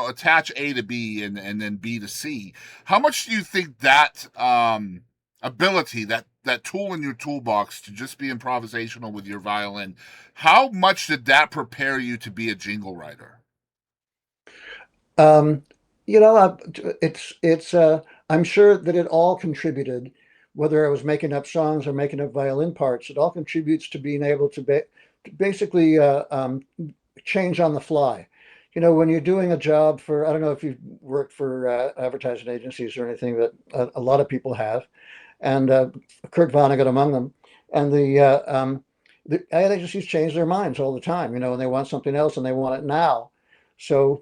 Speaker 3: attach A to B and then B to C. How much do you think that ability, that tool in your toolbox to just be improvisational with your violin, how much did that prepare you to be a jingle writer?
Speaker 4: Um, you know, it's I'm sure that it all contributed, whether I was making up songs or making up violin parts. It all contributes to being able to basically change on the fly. You know, when you're doing a job for, I don't know if you've worked for advertising agencies or anything, that a lot of people have, and Kurt Vonnegut among them. And the ad agencies change their minds all the time, you know, and they want something else and they want it now. So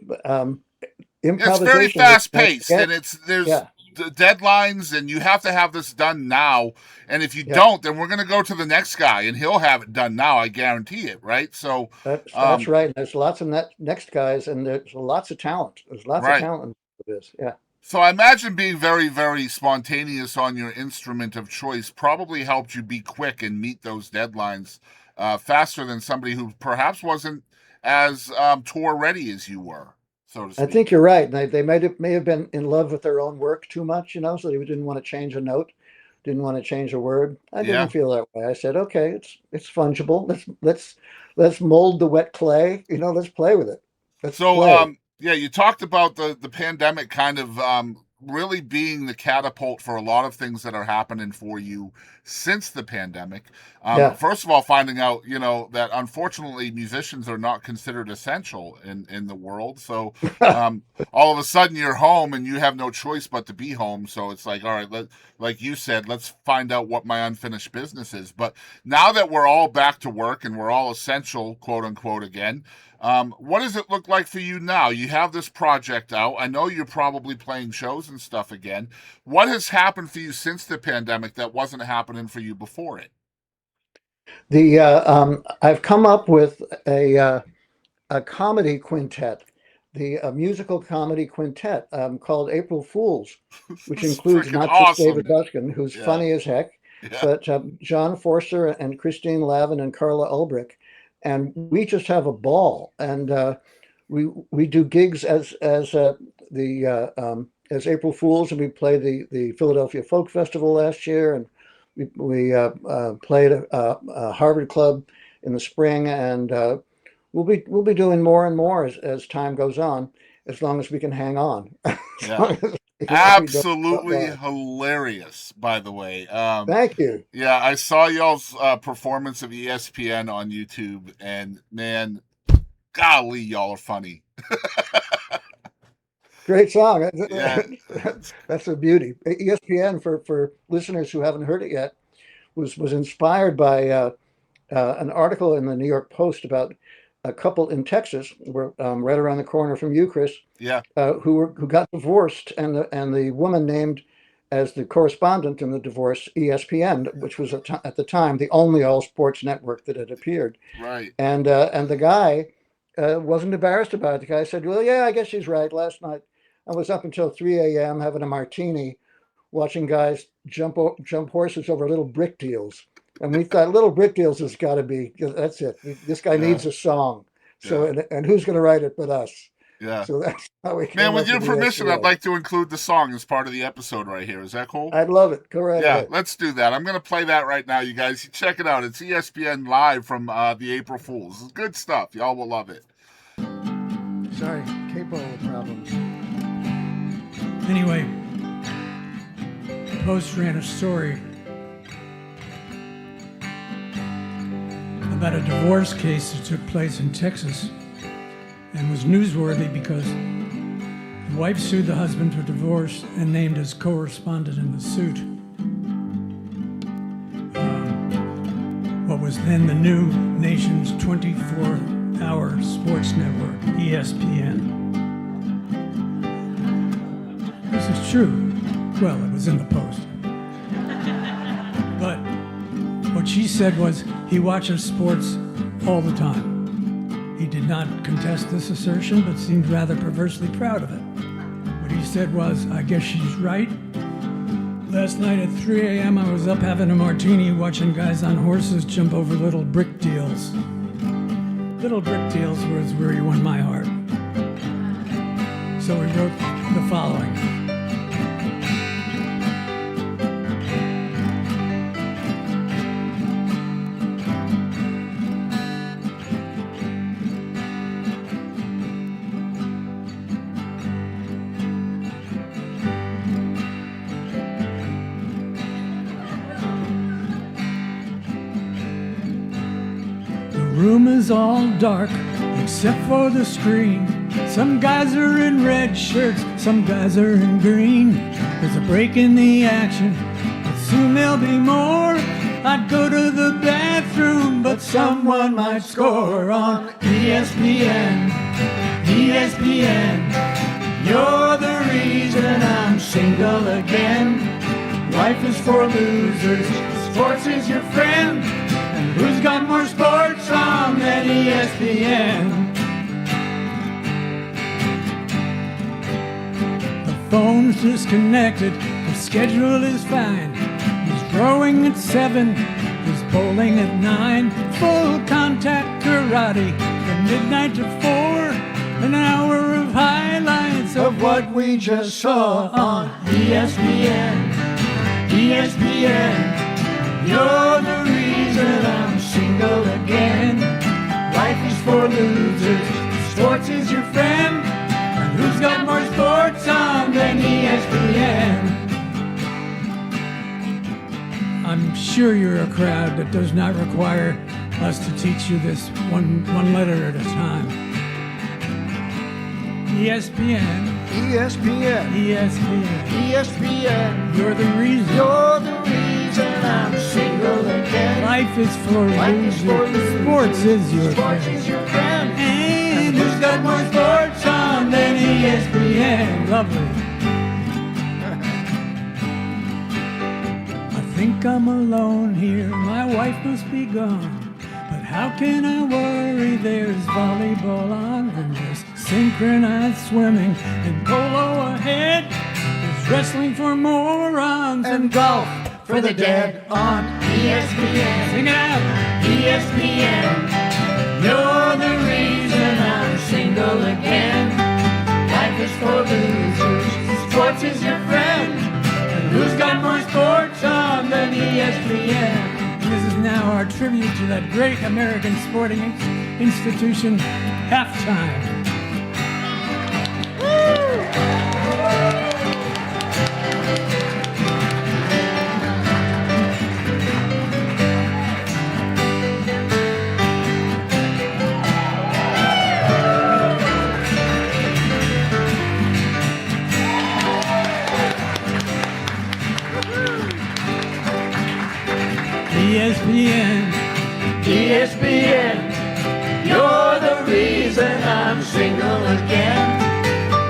Speaker 3: It's very
Speaker 4: improvisation is
Speaker 3: fast
Speaker 4: nice
Speaker 3: paced,
Speaker 4: again.
Speaker 3: and there's
Speaker 4: Yeah,
Speaker 3: deadlines, and you have to have this done now. And if you
Speaker 4: yeah,
Speaker 3: don't, then we're going to go to the next guy, and he'll have it done now. I guarantee it, right? So,
Speaker 4: that's
Speaker 3: um,
Speaker 4: right. And there's lots of next guys, and there's lots of talent. There's lots of
Speaker 3: right.
Speaker 4: talent in this. Yeah.
Speaker 3: So I imagine being very, very spontaneous on your instrument of choice probably helped you be quick and meet those deadlines faster than somebody who perhaps wasn't as tour ready as you were, so to
Speaker 4: I think
Speaker 3: speak.
Speaker 4: you're right. And they may have been in love with their own work too much, you know, so they didn't want to change a note, didn't want to change a word. I didn't
Speaker 3: Yeah.
Speaker 4: feel that way. I said, okay, it's fungible. Let's mold the wet clay. You know, let's play with it. Let's
Speaker 3: So,
Speaker 4: play.
Speaker 3: yeah, you talked about the pandemic kind of really being the catapult for a lot of things that are happening for you since the pandemic.
Speaker 4: Yeah.
Speaker 3: First of all, finding out, that unfortunately musicians are not considered essential in the world. So, um, all of a sudden you're home and you have no choice but to be home. So it's like, all right, like you said, let's find out what my unfinished business is. But now that we're all back to work and we're all essential, quote unquote, again, what does it look like for you now? You have this project out. I know you're probably playing shows and stuff again. What has happened for you since the pandemic that wasn't happening for you before it?
Speaker 4: I've come up with a comedy quintet, the musical comedy quintet called April Fools, which
Speaker 3: It's
Speaker 4: includes
Speaker 3: freaking
Speaker 4: not just David
Speaker 3: awesome.
Speaker 4: Buskin, who's
Speaker 3: Yeah,
Speaker 4: funny as heck,
Speaker 3: yeah.
Speaker 4: but John Forster and Christine Lavin and Carla Ulbrich, and we just have a ball. And we do gigs the as April Fools, and we played the Philadelphia Folk Festival last year, and we played a Harvard Club in the spring, and we'll be doing more and more as time goes on, as long as we can hang on, as
Speaker 3: Yeah.
Speaker 4: long as we don't
Speaker 3: Absolutely
Speaker 4: die.
Speaker 3: hilarious, by the way.
Speaker 4: Thank you.
Speaker 3: Yeah, I saw y'all's performance of ESPN on YouTube, and man, golly, y'all are funny.
Speaker 4: Great song.
Speaker 3: Yeah, it's,
Speaker 4: That's a beauty. ESPN, for listeners who haven't heard it yet, was inspired by an article in the New York Post about a couple in Texas, where right around the corner from you, Chris,
Speaker 3: yeah,
Speaker 4: who got divorced, and the woman named as the correspondent in the divorce ESPN, which was at the time the only all sports network that had appeared.
Speaker 3: right.
Speaker 4: And the guy wasn't embarrassed about it. The guy said, "Well, yeah, I guess she's right. Last night I was up until 3 a.m. having a martini, watching guys jump horses over little brick deals." And we thought Little Brick Deals has got to be, that's it. This guy needs a song. So, and who's going to write it but us?
Speaker 3: Yeah.
Speaker 4: So that's how we came
Speaker 3: Man,
Speaker 4: up
Speaker 3: with your permission, I'd
Speaker 4: ESPN.
Speaker 3: like to include the song as part of the episode right here. Is that cool?
Speaker 4: I'd love it. Go right
Speaker 3: Yeah,
Speaker 4: ahead.
Speaker 3: let's do that. I'm going to play that right now, you guys. Check it out. It's ESPN Live from the April Fools. It's good stuff. Y'all will love it.
Speaker 4: Sorry, cable problems.
Speaker 5: Anyway, Post ran a story about a divorce case that took place in Texas and was newsworthy because the wife sued the husband for divorce and named as co-respondent in the suit what was then the new nation's 24-hour sports network, ESPN. This is true. Well, it was in the Post. But what she said was he watches sports all the time. He did not contest this assertion, but seemed rather perversely proud of it. What he said was, I guess she's right. Last night at 3 a.m. I was up having a martini watching guys on horses jump over little brick deals. Little brick deals was where he won my heart. So he wrote the following. Room is all dark except for the screen. Some guys are in red shirts, some guys are in green. There's a break in the action, but soon there'll be more. I'd go to the bathroom, but someone might score on ESPN. ESPN, you're the reason I'm single again. Life is for losers, sports is your friend. Who's got more sports on than ESPN? The phone's disconnected, the schedule is fine. He's rowing at 7, he's bowling at 9. Full contact karate from midnight to 4. An hour of highlights of what we just saw on ESPN. ESPN, you're the reason I'm single again. Life is for losers, sports is your friend. And who's got more sports on than ESPN? I'm sure you're a crowd that does not require us to teach you this one letter at a time. ESPN.
Speaker 4: ESPN.
Speaker 5: ESPN.
Speaker 4: ESPN.
Speaker 5: You're the reason.
Speaker 4: You're the reason I'm single again.
Speaker 5: Life is for losers. Sports is your
Speaker 4: Sports
Speaker 5: friend.
Speaker 4: is your friend.
Speaker 5: And who's got more sports on than ESPN? Lovely. I think I'm alone here. My wife must be gone. But how can I worry? There's volleyball on, and there's synchronized swimming and polo ahead. There's wrestling for morons and golf for the dead on ESPN. Sing it out. ESPN, you're the reason I'm single again. Life is for losers, sports is your friend. And who's got more sports on than ESPN? This is now our tribute to that great American sporting institution, Halftime. ESPN, ESPN, you're the reason I'm single again.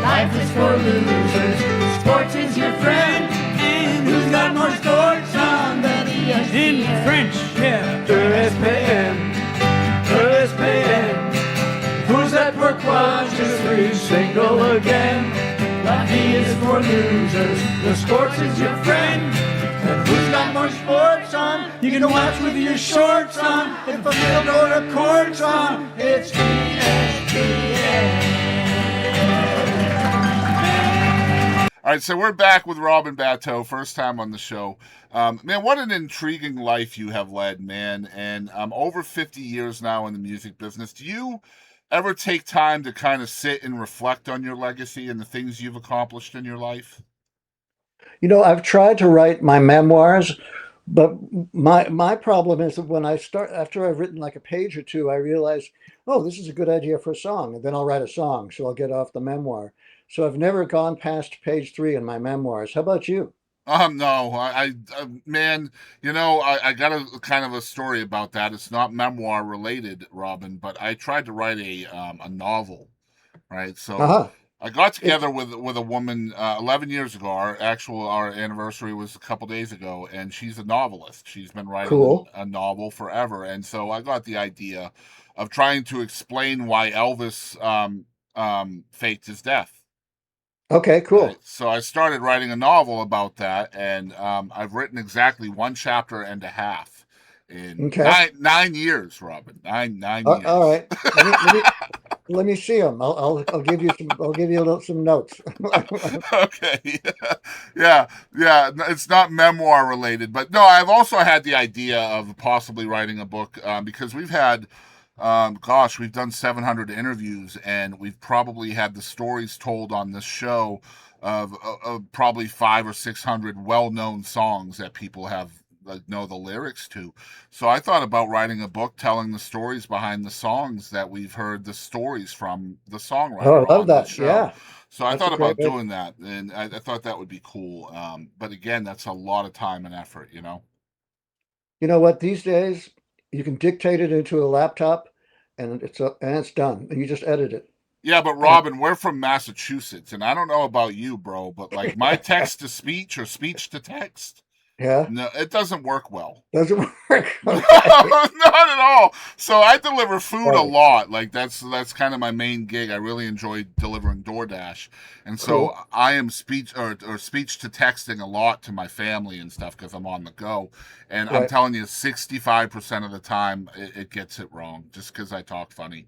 Speaker 5: Life is for losers, sports is your friend. And who's got more sports on than ESPN? In French, yeah. ESPN, ESPN, who's that pourquoi je suis single again? Life is for losers, the sports is your friend. And who's got more sports on You can watch with your shorts on if a field or a chord's on. It's ESPN.
Speaker 3: All right, so we're back with Robin Batteau, first time on the show. Man, what an intriguing life you have led, man. And over 50 years now in the music business. Do you ever take time to kind of sit and reflect on your legacy and the things you've accomplished in your life?
Speaker 4: I've tried to write my memoirs, but my problem is that when I start, after I've written like a page or two, I realize, oh, this is a good idea for a song, and then I'll write a song, so I'll get off the memoir. So I've never gone past page 3 in my memoirs. How about you?
Speaker 3: No, man, I got a kind of a story about that. It's not memoir related, Robin, but I tried to write a novel, right? So
Speaker 4: Uh-huh.
Speaker 3: I got
Speaker 4: It's
Speaker 3: together with a woman 11 years ago. Our anniversary was a couple days ago, and she's a novelist. She's been writing
Speaker 4: cool.
Speaker 3: a novel forever, and so I got the idea of trying to explain why Elvis faked his death.
Speaker 4: Okay,
Speaker 3: Right.
Speaker 4: cool.
Speaker 3: So I started writing a novel about that, and I've written exactly one chapter and a half in
Speaker 4: Okay.
Speaker 3: 9 years, Robin. Nine
Speaker 4: All
Speaker 3: years.
Speaker 4: right. Let me see them. I'll give you some notes.
Speaker 3: Okay. Yeah, yeah. It's not memoir related, but no, I've also had the idea of possibly writing a book because we've done 700 interviews, and we've probably had the stories told on this show of probably 500 or 600 well-known songs that people have know the lyrics to. So I thought about writing a book telling the stories behind the songs that we've heard the stories from the
Speaker 4: Oh,
Speaker 3: songwriter
Speaker 4: I love
Speaker 3: on the
Speaker 4: that.
Speaker 3: show.
Speaker 4: Yeah,
Speaker 3: So I
Speaker 4: that's a
Speaker 3: thought
Speaker 4: great
Speaker 3: about
Speaker 4: idea.
Speaker 3: doing that, and I thought that would be cool. But again, that's a lot of time and effort, you know.
Speaker 4: You know what? These days, you can dictate it into a laptop, and it's done. And you just edit it.
Speaker 3: Yeah, but
Speaker 4: And
Speaker 3: Robin, we're from Massachusetts, and I don't know about you, bro, but like my text to speech or speech to text,
Speaker 4: yeah,
Speaker 3: no, it doesn't work well.
Speaker 4: doesn't work.
Speaker 3: No,
Speaker 4: Okay.
Speaker 3: not at all. So I deliver food a
Speaker 4: Right.
Speaker 3: lot. Like that's kind of my main gig. I really enjoy delivering DoorDash, and so
Speaker 4: Cool.
Speaker 3: I am speech or speech to texting a lot to my family and stuff because I'm on the go. And I'm
Speaker 4: Right.
Speaker 3: telling you, 65% of the time it gets it wrong just because I talk funny.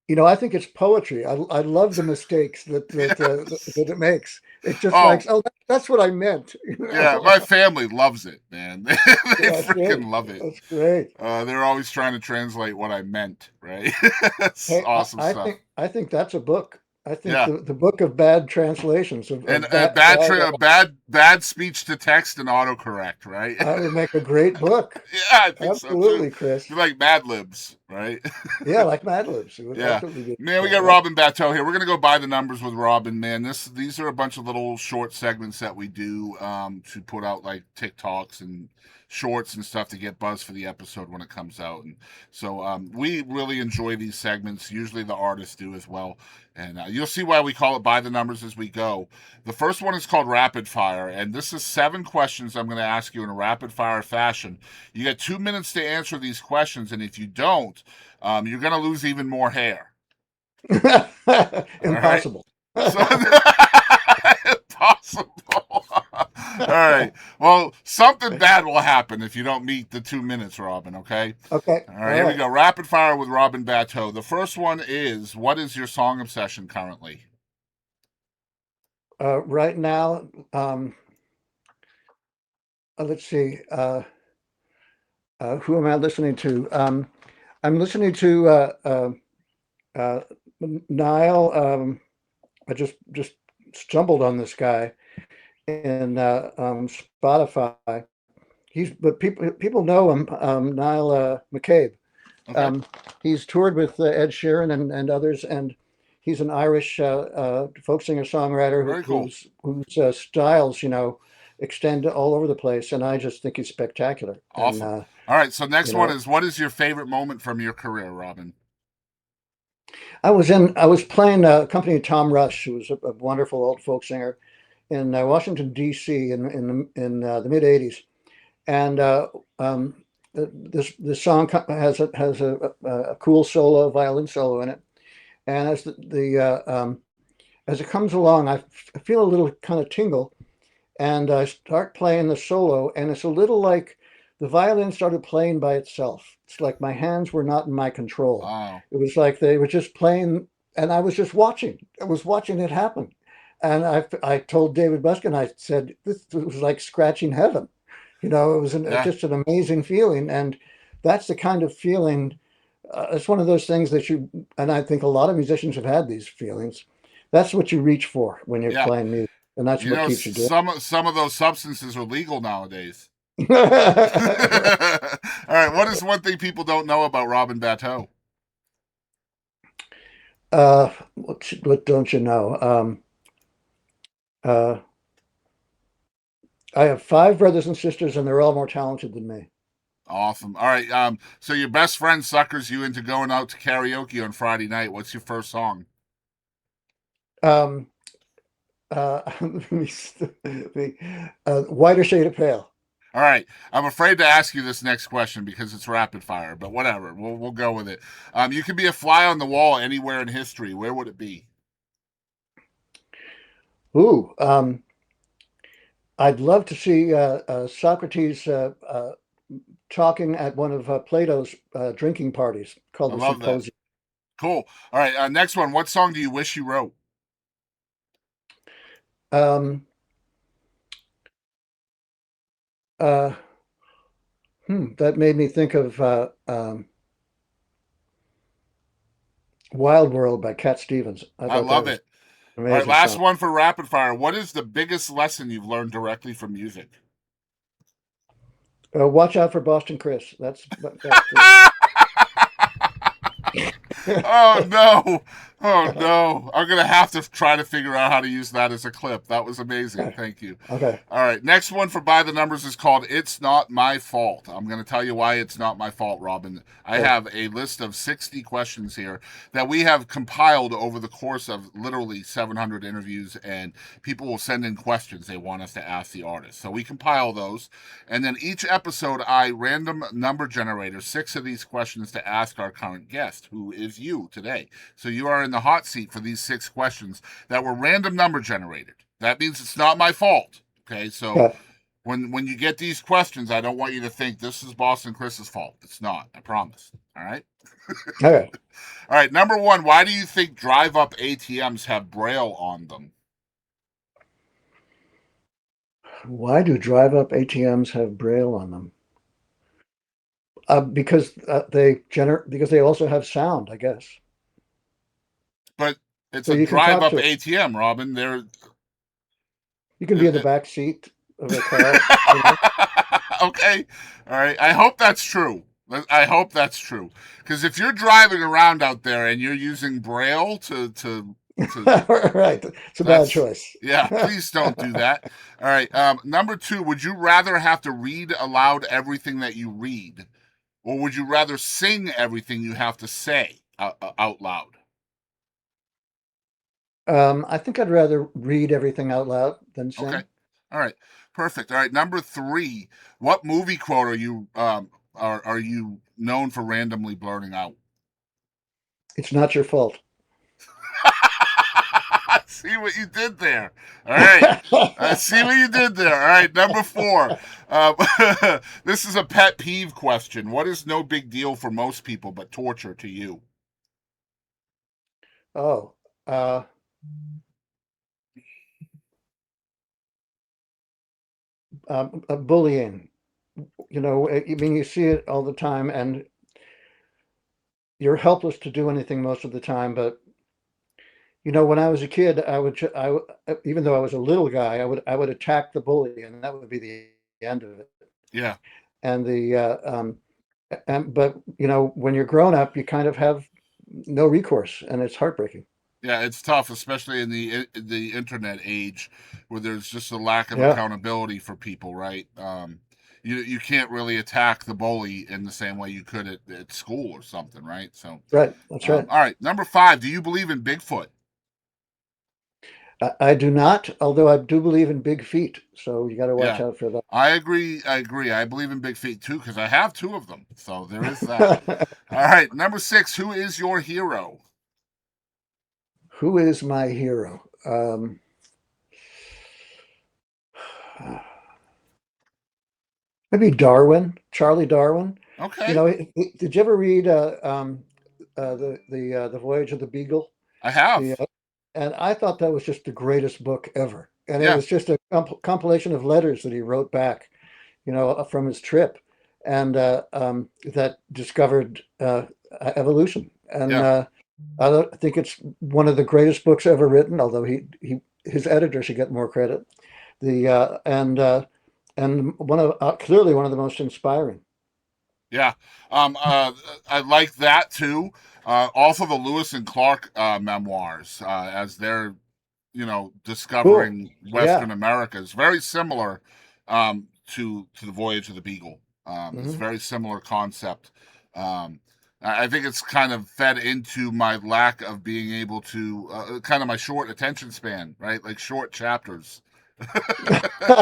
Speaker 4: I think it's poetry. I love the mistakes
Speaker 3: Yes.
Speaker 4: that it makes. It's just like,
Speaker 3: Oh,
Speaker 4: oh, that's what I meant.
Speaker 3: yeah, my family loves it, man. They
Speaker 4: Yeah, that's great.
Speaker 3: freaking love it.
Speaker 4: That's great.
Speaker 3: They're always trying to translate what I meant, right? It's
Speaker 4: Hey,
Speaker 3: awesome stuff.
Speaker 4: I think that's a book. I think
Speaker 3: Yeah,
Speaker 4: the book of bad translations
Speaker 3: and
Speaker 4: of bad bad.
Speaker 3: bad speech to text and autocorrect, right?
Speaker 4: That would make a great book.
Speaker 3: Yeah, I think so too.
Speaker 4: Absolutely, Chris.
Speaker 3: You like Mad Libs, right?
Speaker 4: Yeah, like Mad Libs. It would
Speaker 3: Yeah,
Speaker 4: absolutely be.
Speaker 3: man, we
Speaker 4: Yeah,
Speaker 3: got
Speaker 4: yep.
Speaker 3: Robin Batteau here. We're gonna go by the numbers with Robin, man. These are a bunch of little short segments that we do to put out like TikToks and shorts and stuff to get buzz for the episode when it comes out. And so we really enjoy these segments. Usually the artists do as well. And you'll see why we call it by the numbers as we go. The first one is called Rapid Fire, and this is 7 questions I'm going to ask you in a rapid fire fashion. You get 2 minutes to answer these questions, and if you don't, you're going to lose even more hair. All right?
Speaker 4: Impossible.
Speaker 3: So, impossible. All right. Well, something bad will happen if you don't meet the 2 minutes, Robin, okay?
Speaker 4: Okay.
Speaker 3: All
Speaker 4: All
Speaker 3: right, here we
Speaker 4: right.
Speaker 3: go. Rapid fire with Robin Batteau. The first one is, what is your song obsession currently?
Speaker 4: Right now, let's see. Who am I listening to? I'm listening to uh, Niall. I just stumbled on this guy in Spotify. But people know him, Niall McCabe.
Speaker 3: Okay.
Speaker 4: He's toured with Ed Sheeran and others, and he's an Irish folk singer songwriter
Speaker 3: Very cool.
Speaker 4: whose styles, extend all over the place, and I just think he's spectacular. And
Speaker 3: Awesome. All right, so
Speaker 4: you
Speaker 3: next one
Speaker 4: know,
Speaker 3: is, what is your favorite moment from your career, Robin?
Speaker 4: I was playing company Tom Rush, who was a wonderful old folk singer in Washington D.C. in the mid '80s, and this song has a cool violin solo in it, and as it comes along, I feel a little kind of tingle, and I start playing the solo, and it's a little like the violin started playing by itself. It's like my hands were not in my control.
Speaker 3: Wow.
Speaker 4: It was like they were just playing, and I was just watching. I was watching it happen. And I told David Buskin, I said, this was like scratching heaven. It was
Speaker 3: Yeah.
Speaker 4: just an amazing feeling. And that's the kind of feeling, it's one of those things that and I think a lot of musicians have had these feelings. That's what you reach for when you're
Speaker 3: Yeah.
Speaker 4: playing music. And that's what keeps you doing
Speaker 3: Some of those substances are legal nowadays.
Speaker 4: it.
Speaker 3: All right. What is one thing people don't know about Robin Batteau?
Speaker 4: What don't you know? Uh, I have 5 brothers and sisters, and they're all more talented than me.
Speaker 3: Awesome. All right. So your best friend suckers you into going out to karaoke on Friday night. What's your first song?
Speaker 4: Um, Whiter Shade of Pale.
Speaker 3: All right. I'm afraid to ask you this next question because it's rapid fire, but whatever. We'll go with it. You could be a fly on the wall anywhere in history. Where would it be?
Speaker 4: Ooh, I'd love to see Socrates talking at one of Plato's drinking parties called
Speaker 3: I
Speaker 4: the
Speaker 3: love that.
Speaker 4: Symposium.
Speaker 3: Cool. All right. Next one. What song do you wish you wrote?
Speaker 4: Um, uh, that made me think of Wild World by Cat Stevens. I
Speaker 3: I
Speaker 4: thought that
Speaker 3: love
Speaker 4: was
Speaker 3: it.
Speaker 4: an
Speaker 3: All right.
Speaker 4: amazing
Speaker 3: Last
Speaker 4: song.
Speaker 3: one for rapid fire. What is the biggest lesson you've learned directly from music?
Speaker 4: Watch out for Boston Chris. That's
Speaker 3: Oh no. Oh no. I'm gonna have to try to figure out how to use that as a clip. That was amazing. Thank you.
Speaker 4: okay.
Speaker 3: All right. Next one for By the Numbers is called It's Not My Fault. I'm going to tell you why it's not my fault, Robin. I
Speaker 4: Sure.
Speaker 3: have a list of 60 questions here that we have compiled over the course of literally 700 interviews, and people will send in questions they want us to ask the artist. So we compile those, and then each episode, I random number generator 6 of these questions to ask our current guest, who is you today. So you are in the hot seat for these 6 questions that were random number generated. That means it's not my fault. Okay, so
Speaker 4: Okay.
Speaker 3: when you get these questions, I don't want you to think this is Boston Chris's fault. It's not. I promise. All right.
Speaker 4: Okay.
Speaker 3: All right. Number one, why do you think drive-up ATMs have Braille on them?
Speaker 4: Why do drive-up ATMs have Braille on them? Because because they also have sound, I guess.
Speaker 3: But it's
Speaker 4: So
Speaker 3: a
Speaker 4: you can talk
Speaker 3: drive-up
Speaker 4: to it.
Speaker 3: ATM, Robin. They're
Speaker 4: You can be in the back seat of a car.
Speaker 3: okay. All right. I hope that's true. I hope that's true. Because if you're driving around out there and you're using Braille to
Speaker 4: Right. It's a bad
Speaker 3: that's
Speaker 4: choice.
Speaker 3: yeah. Please don't do that. All right. Number two, would you rather have to read aloud everything that you read, or would you rather sing everything you have to say out loud?
Speaker 4: I think I'd rather read everything out loud than
Speaker 3: Okay.
Speaker 4: sing.
Speaker 3: All right. Perfect. All right. Number three, what movie quote are you known for randomly blurting out?
Speaker 4: It's not your fault.
Speaker 3: See what you did there. All right. I see what you did there. All right. Number four. Um, this is a pet peeve question. What is no big deal for most people but torture to you?
Speaker 4: Oh, uh, bullying. I mean, you see it all the time, and you're helpless to do anything most of the time. But when I was a kid, even though I was a little guy, I would attack the bully, and that would be the end of it.
Speaker 3: Yeah.
Speaker 4: And but when you're grown up, you kind of have no recourse, and it's heartbreaking.
Speaker 3: Yeah, it's tough, especially in the internet age, where there's just a lack of
Speaker 4: Yeah,
Speaker 3: accountability for people, right? You can't really attack the bully in the same way you could at school or something, right? So,
Speaker 4: right. That's right.
Speaker 3: all right, number five. Do you believe in Bigfoot?
Speaker 4: I do not, although I do believe in big feet. So you got to watch
Speaker 3: Yeah,
Speaker 4: out for
Speaker 3: I agree. I agree. I believe in big feet too because I have two of them. So there is that.
Speaker 4: that.
Speaker 3: All right, number six. Who is your hero?
Speaker 4: Who is my hero? maybe Darwin, Charlie Darwin. You
Speaker 3: Okay,
Speaker 4: know, did you ever read the Voyage of the Beagle?
Speaker 3: I have.
Speaker 4: The and I thought that was just the greatest book ever. And it
Speaker 3: Yeah,
Speaker 4: was just a compilation of letters that he wrote back, from his trip, and that discovered evolution. And
Speaker 3: yeah.
Speaker 4: think it's one of the greatest books ever written, although his editor should get more credit. The and one of clearly one of the most inspiring.
Speaker 3: Yeah, I like that too. Also, the Lewis and Clark memoirs, as they're
Speaker 4: Cool.
Speaker 3: discovering
Speaker 4: Yeah.
Speaker 3: Western America, is very similar to the Voyage of the Beagle. It's a
Speaker 4: Hmm.
Speaker 3: very similar concept. I think it's kind of fed into my lack of being able to kind of my short attention span, right? Like short chapters.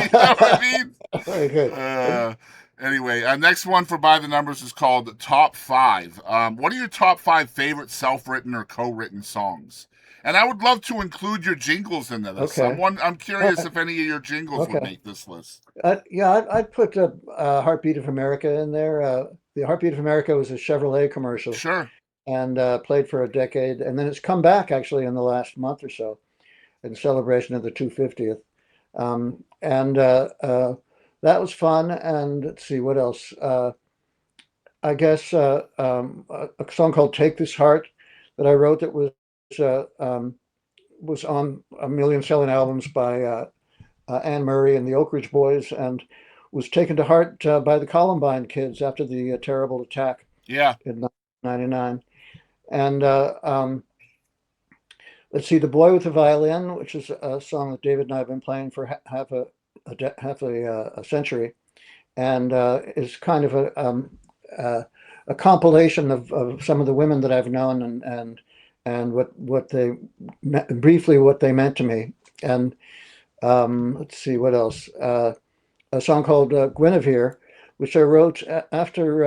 Speaker 3: You know what I mean?
Speaker 4: Very good.
Speaker 3: Uh, anyway, next one for By the Numbers is called Top Five. What are your top five favorite self-written or co-written songs? And I would love to include your jingles into this.
Speaker 4: Okay.
Speaker 3: I'm
Speaker 4: All
Speaker 3: curious
Speaker 4: right.
Speaker 3: if any of your jingles would
Speaker 4: Okay.
Speaker 3: make this list.
Speaker 4: Yeah, I'd put Heartbeat of America in there. The Heartbeat of America was a Chevrolet commercial
Speaker 3: Sure.
Speaker 4: and played for a decade. And then it's come back actually in the last month or so in celebration of the 250th. And that was fun. And let's see, what else? I guess a song called Take This Heart that I wrote that uh, um, was on a million selling albums by Anne Murray and the Oak Ridge Boys, and was taken to heart by the Columbine kids after the terrible attack
Speaker 3: Yeah.
Speaker 4: in 1999. And let's see, "The Boy with the Violin," which is a song that David and I have been playing for half a century, and is kind of a compilation of some of the women that I've known and what they briefly what they meant to me. And let's see what else. A song called Guinevere, which I wrote after.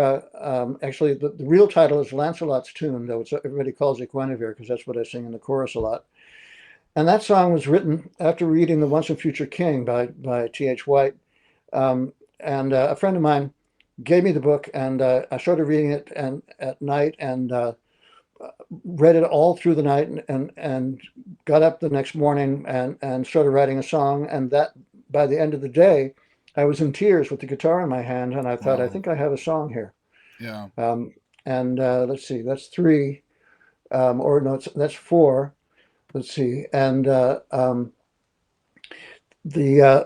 Speaker 4: Actually, the real title is Lancelot's Tomb, though everybody calls it Guinevere because that's what I sing in the chorus a lot. And that song was written after reading The Once and Future King by T.H. White. And a friend of mine gave me the book, and I started reading it at night and read it all through the night and got up the next morning and started writing a song. And that by the end of the day, I was in tears with the guitar in my hand, and I thought, I
Speaker 3: Wow.
Speaker 4: think I have a song here.
Speaker 3: Yeah.
Speaker 4: And let's see, that's three, or no, that's four. Let's see, and the uh,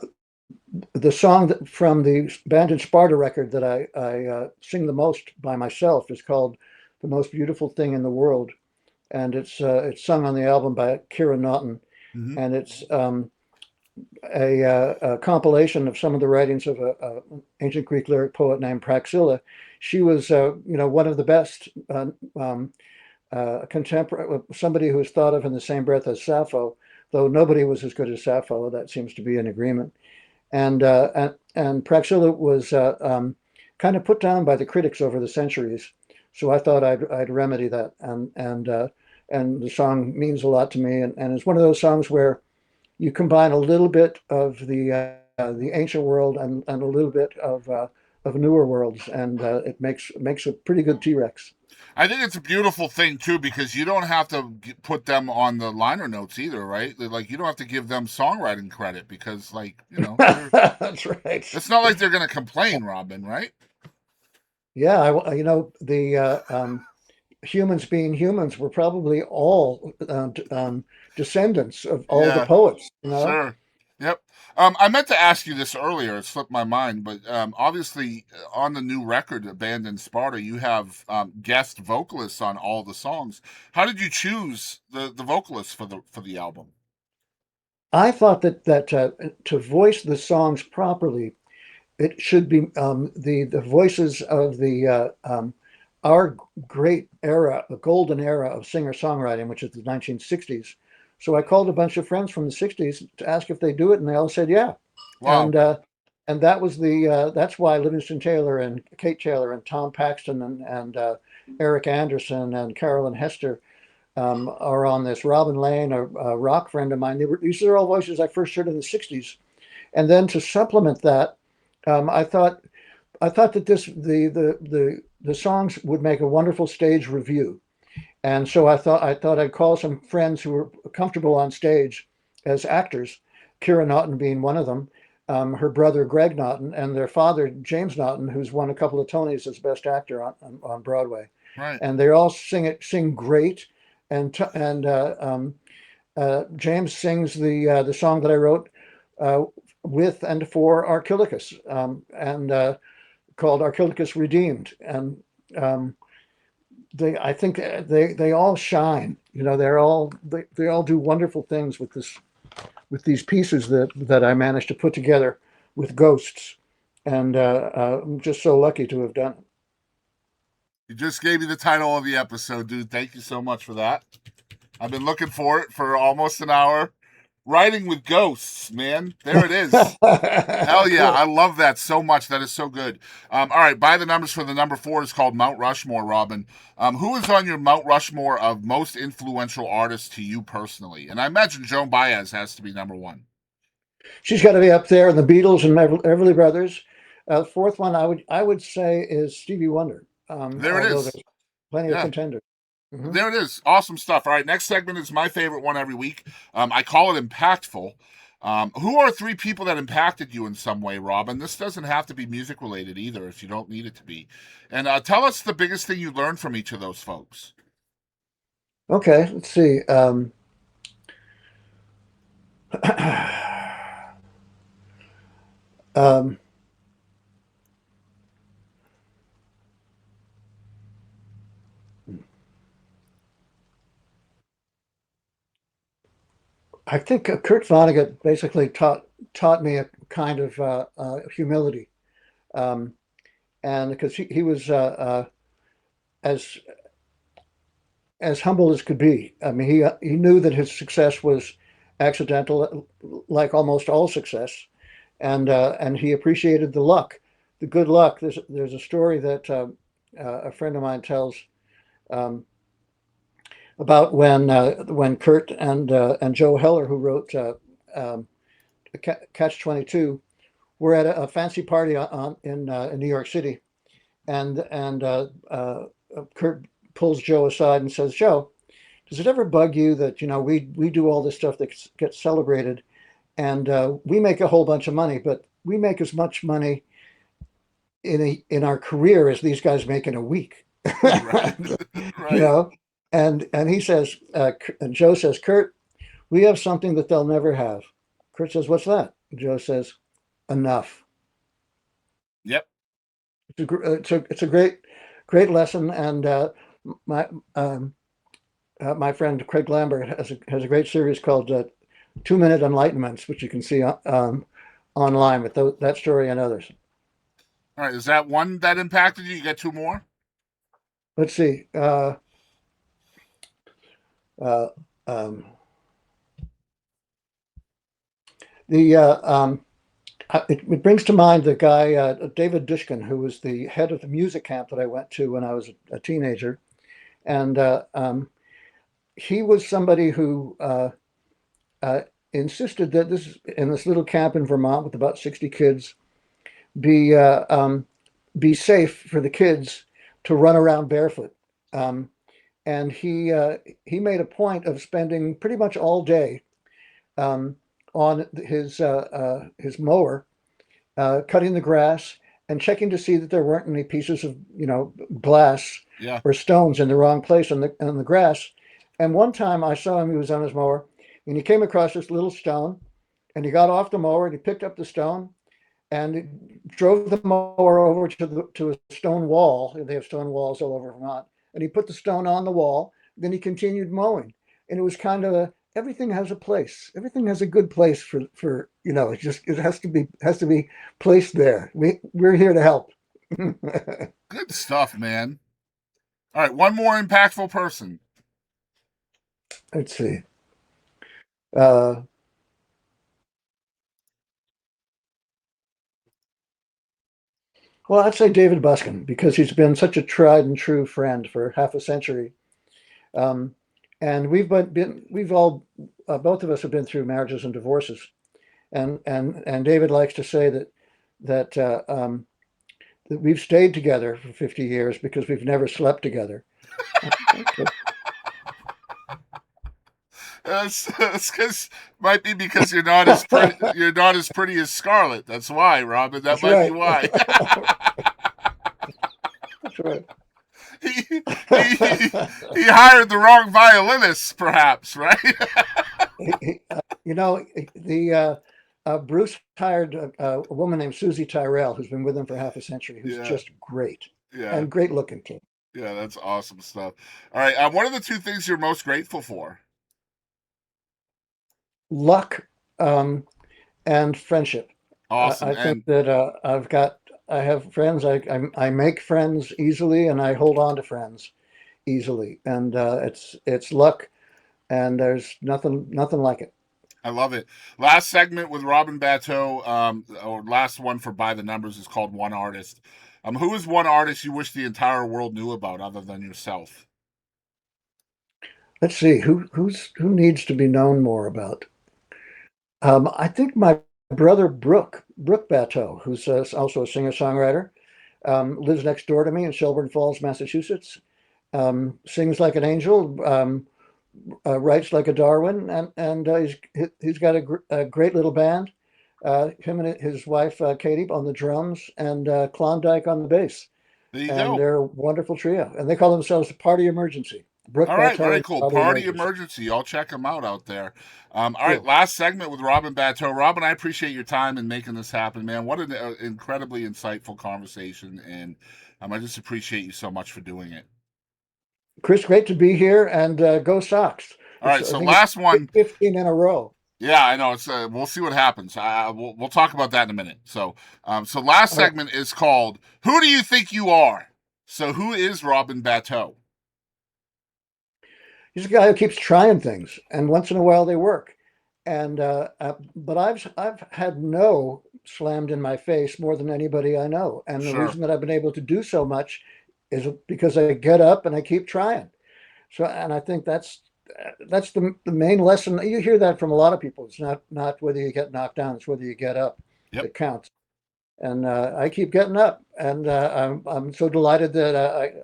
Speaker 4: the song from the band In Sparta record that I sing the most by myself is called "The Most Beautiful Thing in the World," and it's sung on the album by Kira Naughton,
Speaker 3: Hmm.
Speaker 4: and it's a compilation of some of the writings of a ancient Greek lyric poet named Praxilla. She was, one of the best contemporary, somebody who was thought of in the same breath as Sappho, though nobody was as good as Sappho. That seems to be an agreement. And Praxilla was kind of put down by the critics over the centuries. So I thought I'd remedy that, and the song means a lot to me, and it's one of those songs where you combine a little bit of the ancient world and a little bit of newer worlds, and it makes a pretty good T-Rex.
Speaker 3: I think it's a beautiful thing too because you don't have to put them on the liner notes either, right? Like you don't have to give them songwriting credit because, like,
Speaker 4: That's right.
Speaker 3: it's not like they're gonna complain, Robin, right?
Speaker 4: Yeah, the humans being humans were probably all descendants of all the
Speaker 3: Yeah,
Speaker 4: poets.
Speaker 3: sure. Yep. I meant to ask you this earlier. It slipped my mind, but obviously on the new record, Abandoned Sparta, you have guest vocalists on all the songs. How did you choose the vocalists for the album?
Speaker 4: I thought that to voice the songs properly, it should be the voices of the our great era, the golden era of singer-songwriting, which is the 1960s. So I called a bunch of friends from the 60s to ask if they do it, and they all said yeah.
Speaker 3: Wow.
Speaker 4: And that was that's why Livingston Taylor and Kate Taylor and Tom Paxton and Eric Anderson and Carolyn Hester are on this. Robin Lane, a rock friend of mine. These are all voices I first heard in the 60s. And then to supplement that, I thought I thought that the songs would make a wonderful stage review, and so I thought I'd call some friends who were comfortable on stage as actors, Kira Naughton being one of them, her brother Greg Naughton, and their father James Naughton, who's won a couple of Tonys as Best Actor on Broadway,
Speaker 3: Right.
Speaker 4: and they all sing great, and James sings the song that I wrote with and for Archilochus, and called Archilochus Redeemed, and I think they all shine. They all do wonderful things with these pieces that I managed to put together with ghosts, and I'm just so lucky to have done it.
Speaker 3: You just gave me the title of the episode, dude. Thank you so much for that. I've been looking for it for almost an hour. Writing with ghosts, man. There it is. Hell yeah.
Speaker 4: Cool.
Speaker 3: I love that so much. That is so good. All right. By the numbers for the number 4 is called Mount Rushmore, Robin. Who is on your Mount Rushmore of most influential artists to you personally? And I imagine Joan Baez has to be number 1.
Speaker 4: She's got to be up there, and the Beatles and Everly Brothers. Fourth one, I would say, is Stevie Wonder.
Speaker 3: There it
Speaker 4: although
Speaker 3: is.
Speaker 4: there's plenty of contenders. Mhm.
Speaker 3: There it is. Awesome stuff. All right. Next segment is my favorite one every week. I call it Impactful. Who are 3 people that impacted you in some way, Robin? This doesn't have to be music related either if you don't need it to be. And tell us the biggest thing you learned from each of those folks.
Speaker 4: Okay, let's see. Um, I think Kurt Vonnegut basically taught me a kind of humility, um, and because he was as humble as could be. I mean, he knew that his success was accidental, like almost all success, and he appreciated the luck, the good luck. There's a story that a friend of mine tells. Um, about when Kurt and Joe Heller, who wrote um, Catch 22, were at a fancy party in New York City, and Kurt pulls Joe aside and says, "Joe, does it ever bug you that we do all this stuff that gets celebrated, and we make a whole bunch of money, but we make as much money in our career as these guys make in a week?"
Speaker 3: Right.
Speaker 4: you
Speaker 3: Right.
Speaker 4: know and he says, and Joe says, "Kurt, we have something that they'll never have." Kurt says, "What's that?" Joe says, "Enough."
Speaker 3: Yep.
Speaker 4: It's a great lesson, and my my friend Craig Lambert has a great series called 2 Minute Enlightenments, which you can see online with that story and others.
Speaker 3: All right. Is that one that impacted you? You got 2 more?
Speaker 4: Let's see. Uh, um, the it brings to mind the guy David Dushkin, who was the head of the music camp that I went to when I was a teenager, and he was somebody who insisted that this little camp in Vermont with about 60 kids be safe for the kids to run around barefoot. And he made a point of spending pretty much all day on his mower, cutting the grass and checking to see that there weren't any pieces of glass
Speaker 3: Yeah.
Speaker 4: or stones in the wrong place on the grass. And one time I saw him; he was on his mower, and he came across this little stone, and he got off the mower and he picked up the stone and drove the mower over to a stone wall. They have stone walls all over Vermont, and he put the stone on the wall. Then he continued mowing, and it was kind of everything has a place. Everything has a good place for it has to be placed there. We're here to help.
Speaker 3: Good stuff, man. All right. One more impactful person.
Speaker 4: Let's see. Uh, well, I'd say David Buskin, because he's been such a tried and true friend for half a century. Um, and we've all, both of us have been through marriages and divorces. And David likes to say that we've stayed together for 50 years because we've never slept together. Okay.
Speaker 3: It's might be because you're not as pretty as Scarlett. That's why, Robin. That
Speaker 4: That's
Speaker 3: might be
Speaker 4: right.
Speaker 3: why.
Speaker 4: That's right.
Speaker 3: he hired the wrong violinist, perhaps, right?
Speaker 4: You know, Bruce hired a woman named Susie Tyrell, who's been with him for half a century, who's
Speaker 3: Yeah.
Speaker 4: just great
Speaker 3: Yeah,
Speaker 4: and great looking too.
Speaker 3: yeah, that's awesome stuff. All right, what are the two things you're most grateful for?
Speaker 4: Luck and friendship.
Speaker 3: Awesome,
Speaker 4: I think that I have friends. I make friends easily, and I hold on to friends easily, and it's luck, and there's nothing like it.
Speaker 3: I love it. Last segment with Robin Batteau, or last one for By the Numbers, is called One Artist. Who is one artist you wish the entire world knew about other than yourself?
Speaker 4: Let's see who needs to be known more about. I think my brother Brooke Batteau, who's also a singer-songwriter, lives next door to me in Shelburne Falls, Massachusetts. Sings like an angel, writes like a Darwin, and he's got a great little band. Him and his wife Katie on the drums, and Klondike on the bass.
Speaker 3: There you
Speaker 4: And
Speaker 3: go.
Speaker 4: they're a wonderful trio, and they call themselves Party Emergency. Brooke
Speaker 3: All right,
Speaker 4: Batteau
Speaker 3: very
Speaker 4: and
Speaker 3: cool. Party Emergency. I'll check them out there. All right,
Speaker 4: Cool.
Speaker 3: last segment with Robin Batteau. Robin, I appreciate your time in making this happen, man. What an incredibly insightful conversation, and I just appreciate you so much for doing it.
Speaker 4: Chris, great to be here, and go Sox.
Speaker 3: All right, so last one.
Speaker 4: 15 in a row.
Speaker 3: Yeah, I know. It's we'll see what happens. We'll talk about that in a minute. So last segment is called "Who Do You Think You Are?" So who is Robin Batteau?
Speaker 4: He's a guy who keeps trying things, and once in a while they work. And but I've had no slammed in my face more than anybody I know, and the
Speaker 3: Sure.
Speaker 4: reason that I've been able to do so much is because I get up and I keep trying. So, and I think that's the main lesson. You hear that from a lot of people. It's not whether you get knocked down; it's whether you get up.
Speaker 3: Yep.
Speaker 4: That counts. And I keep getting up, and I'm so delighted that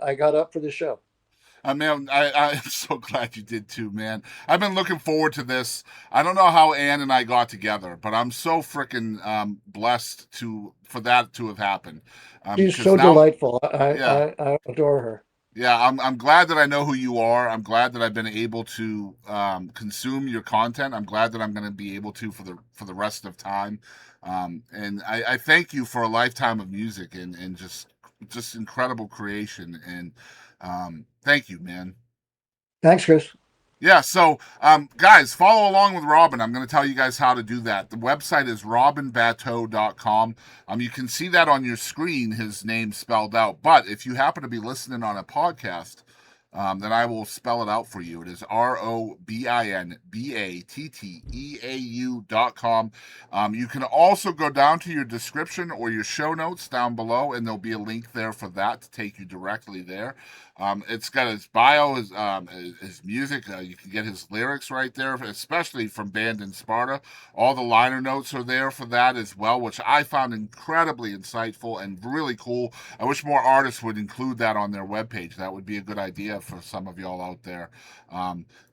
Speaker 4: I got up for the show.
Speaker 3: Man, I'm so glad you did too, man. I've been looking forward to this. I don't know how Ann and I got together, but I'm so freaking blessed for that to have happened.
Speaker 4: She's so delightful.
Speaker 3: Yeah.
Speaker 4: I adore her.
Speaker 3: Yeah, I'm glad that I know who you are. I'm glad that I've been able to consume your content. I'm glad that I'm going to be able to for the rest of time. And I thank you for a lifetime of music and just incredible creation. And thank you, man.
Speaker 4: Thanks, Chris.
Speaker 3: Yeah, so guys, follow along with Robin. I'm going to tell you guys how to do that. The website is robinbatteau.com. You can see that on your screen, his name spelled out. But if you happen to be listening on a podcast, then I will spell it out for you. It is ROBINBATTEAU.com. You can also go down to your description or your show notes down below, and there'll be a link there for that to take you directly there. It's got his bio, his music. You can get his lyrics right there, especially from band In Sparta. All the liner notes are there for that as well, which I found incredibly insightful and really cool. I wish more artists would include that on their webpage. That would be a good idea for some of y'all out there.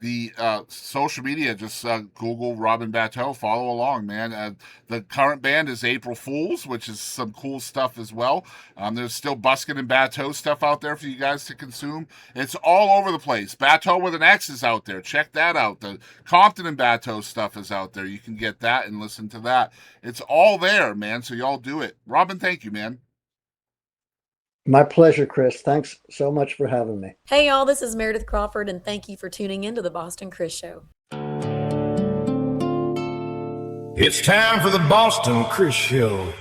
Speaker 3: The social media, just Google Robin Batteau, follow along, man. The current band is April Fools, which is some cool stuff as well. There's still Buskin and Batteau stuff out there for you guys to consume. It's all over the place. Batteau with an X is out there. Check that out. The Compton Batteau stuff is out there. You can get that and listen to that. It's all there, man. So y'all do it. Robin, thank you, man.
Speaker 4: My pleasure, Chris. Thanks so much for having me.
Speaker 6: Hey, y'all, this is Meredith Crawford, and thank you for tuning in to the Boston Chris Show.
Speaker 1: It's time for the Boston Chris Show.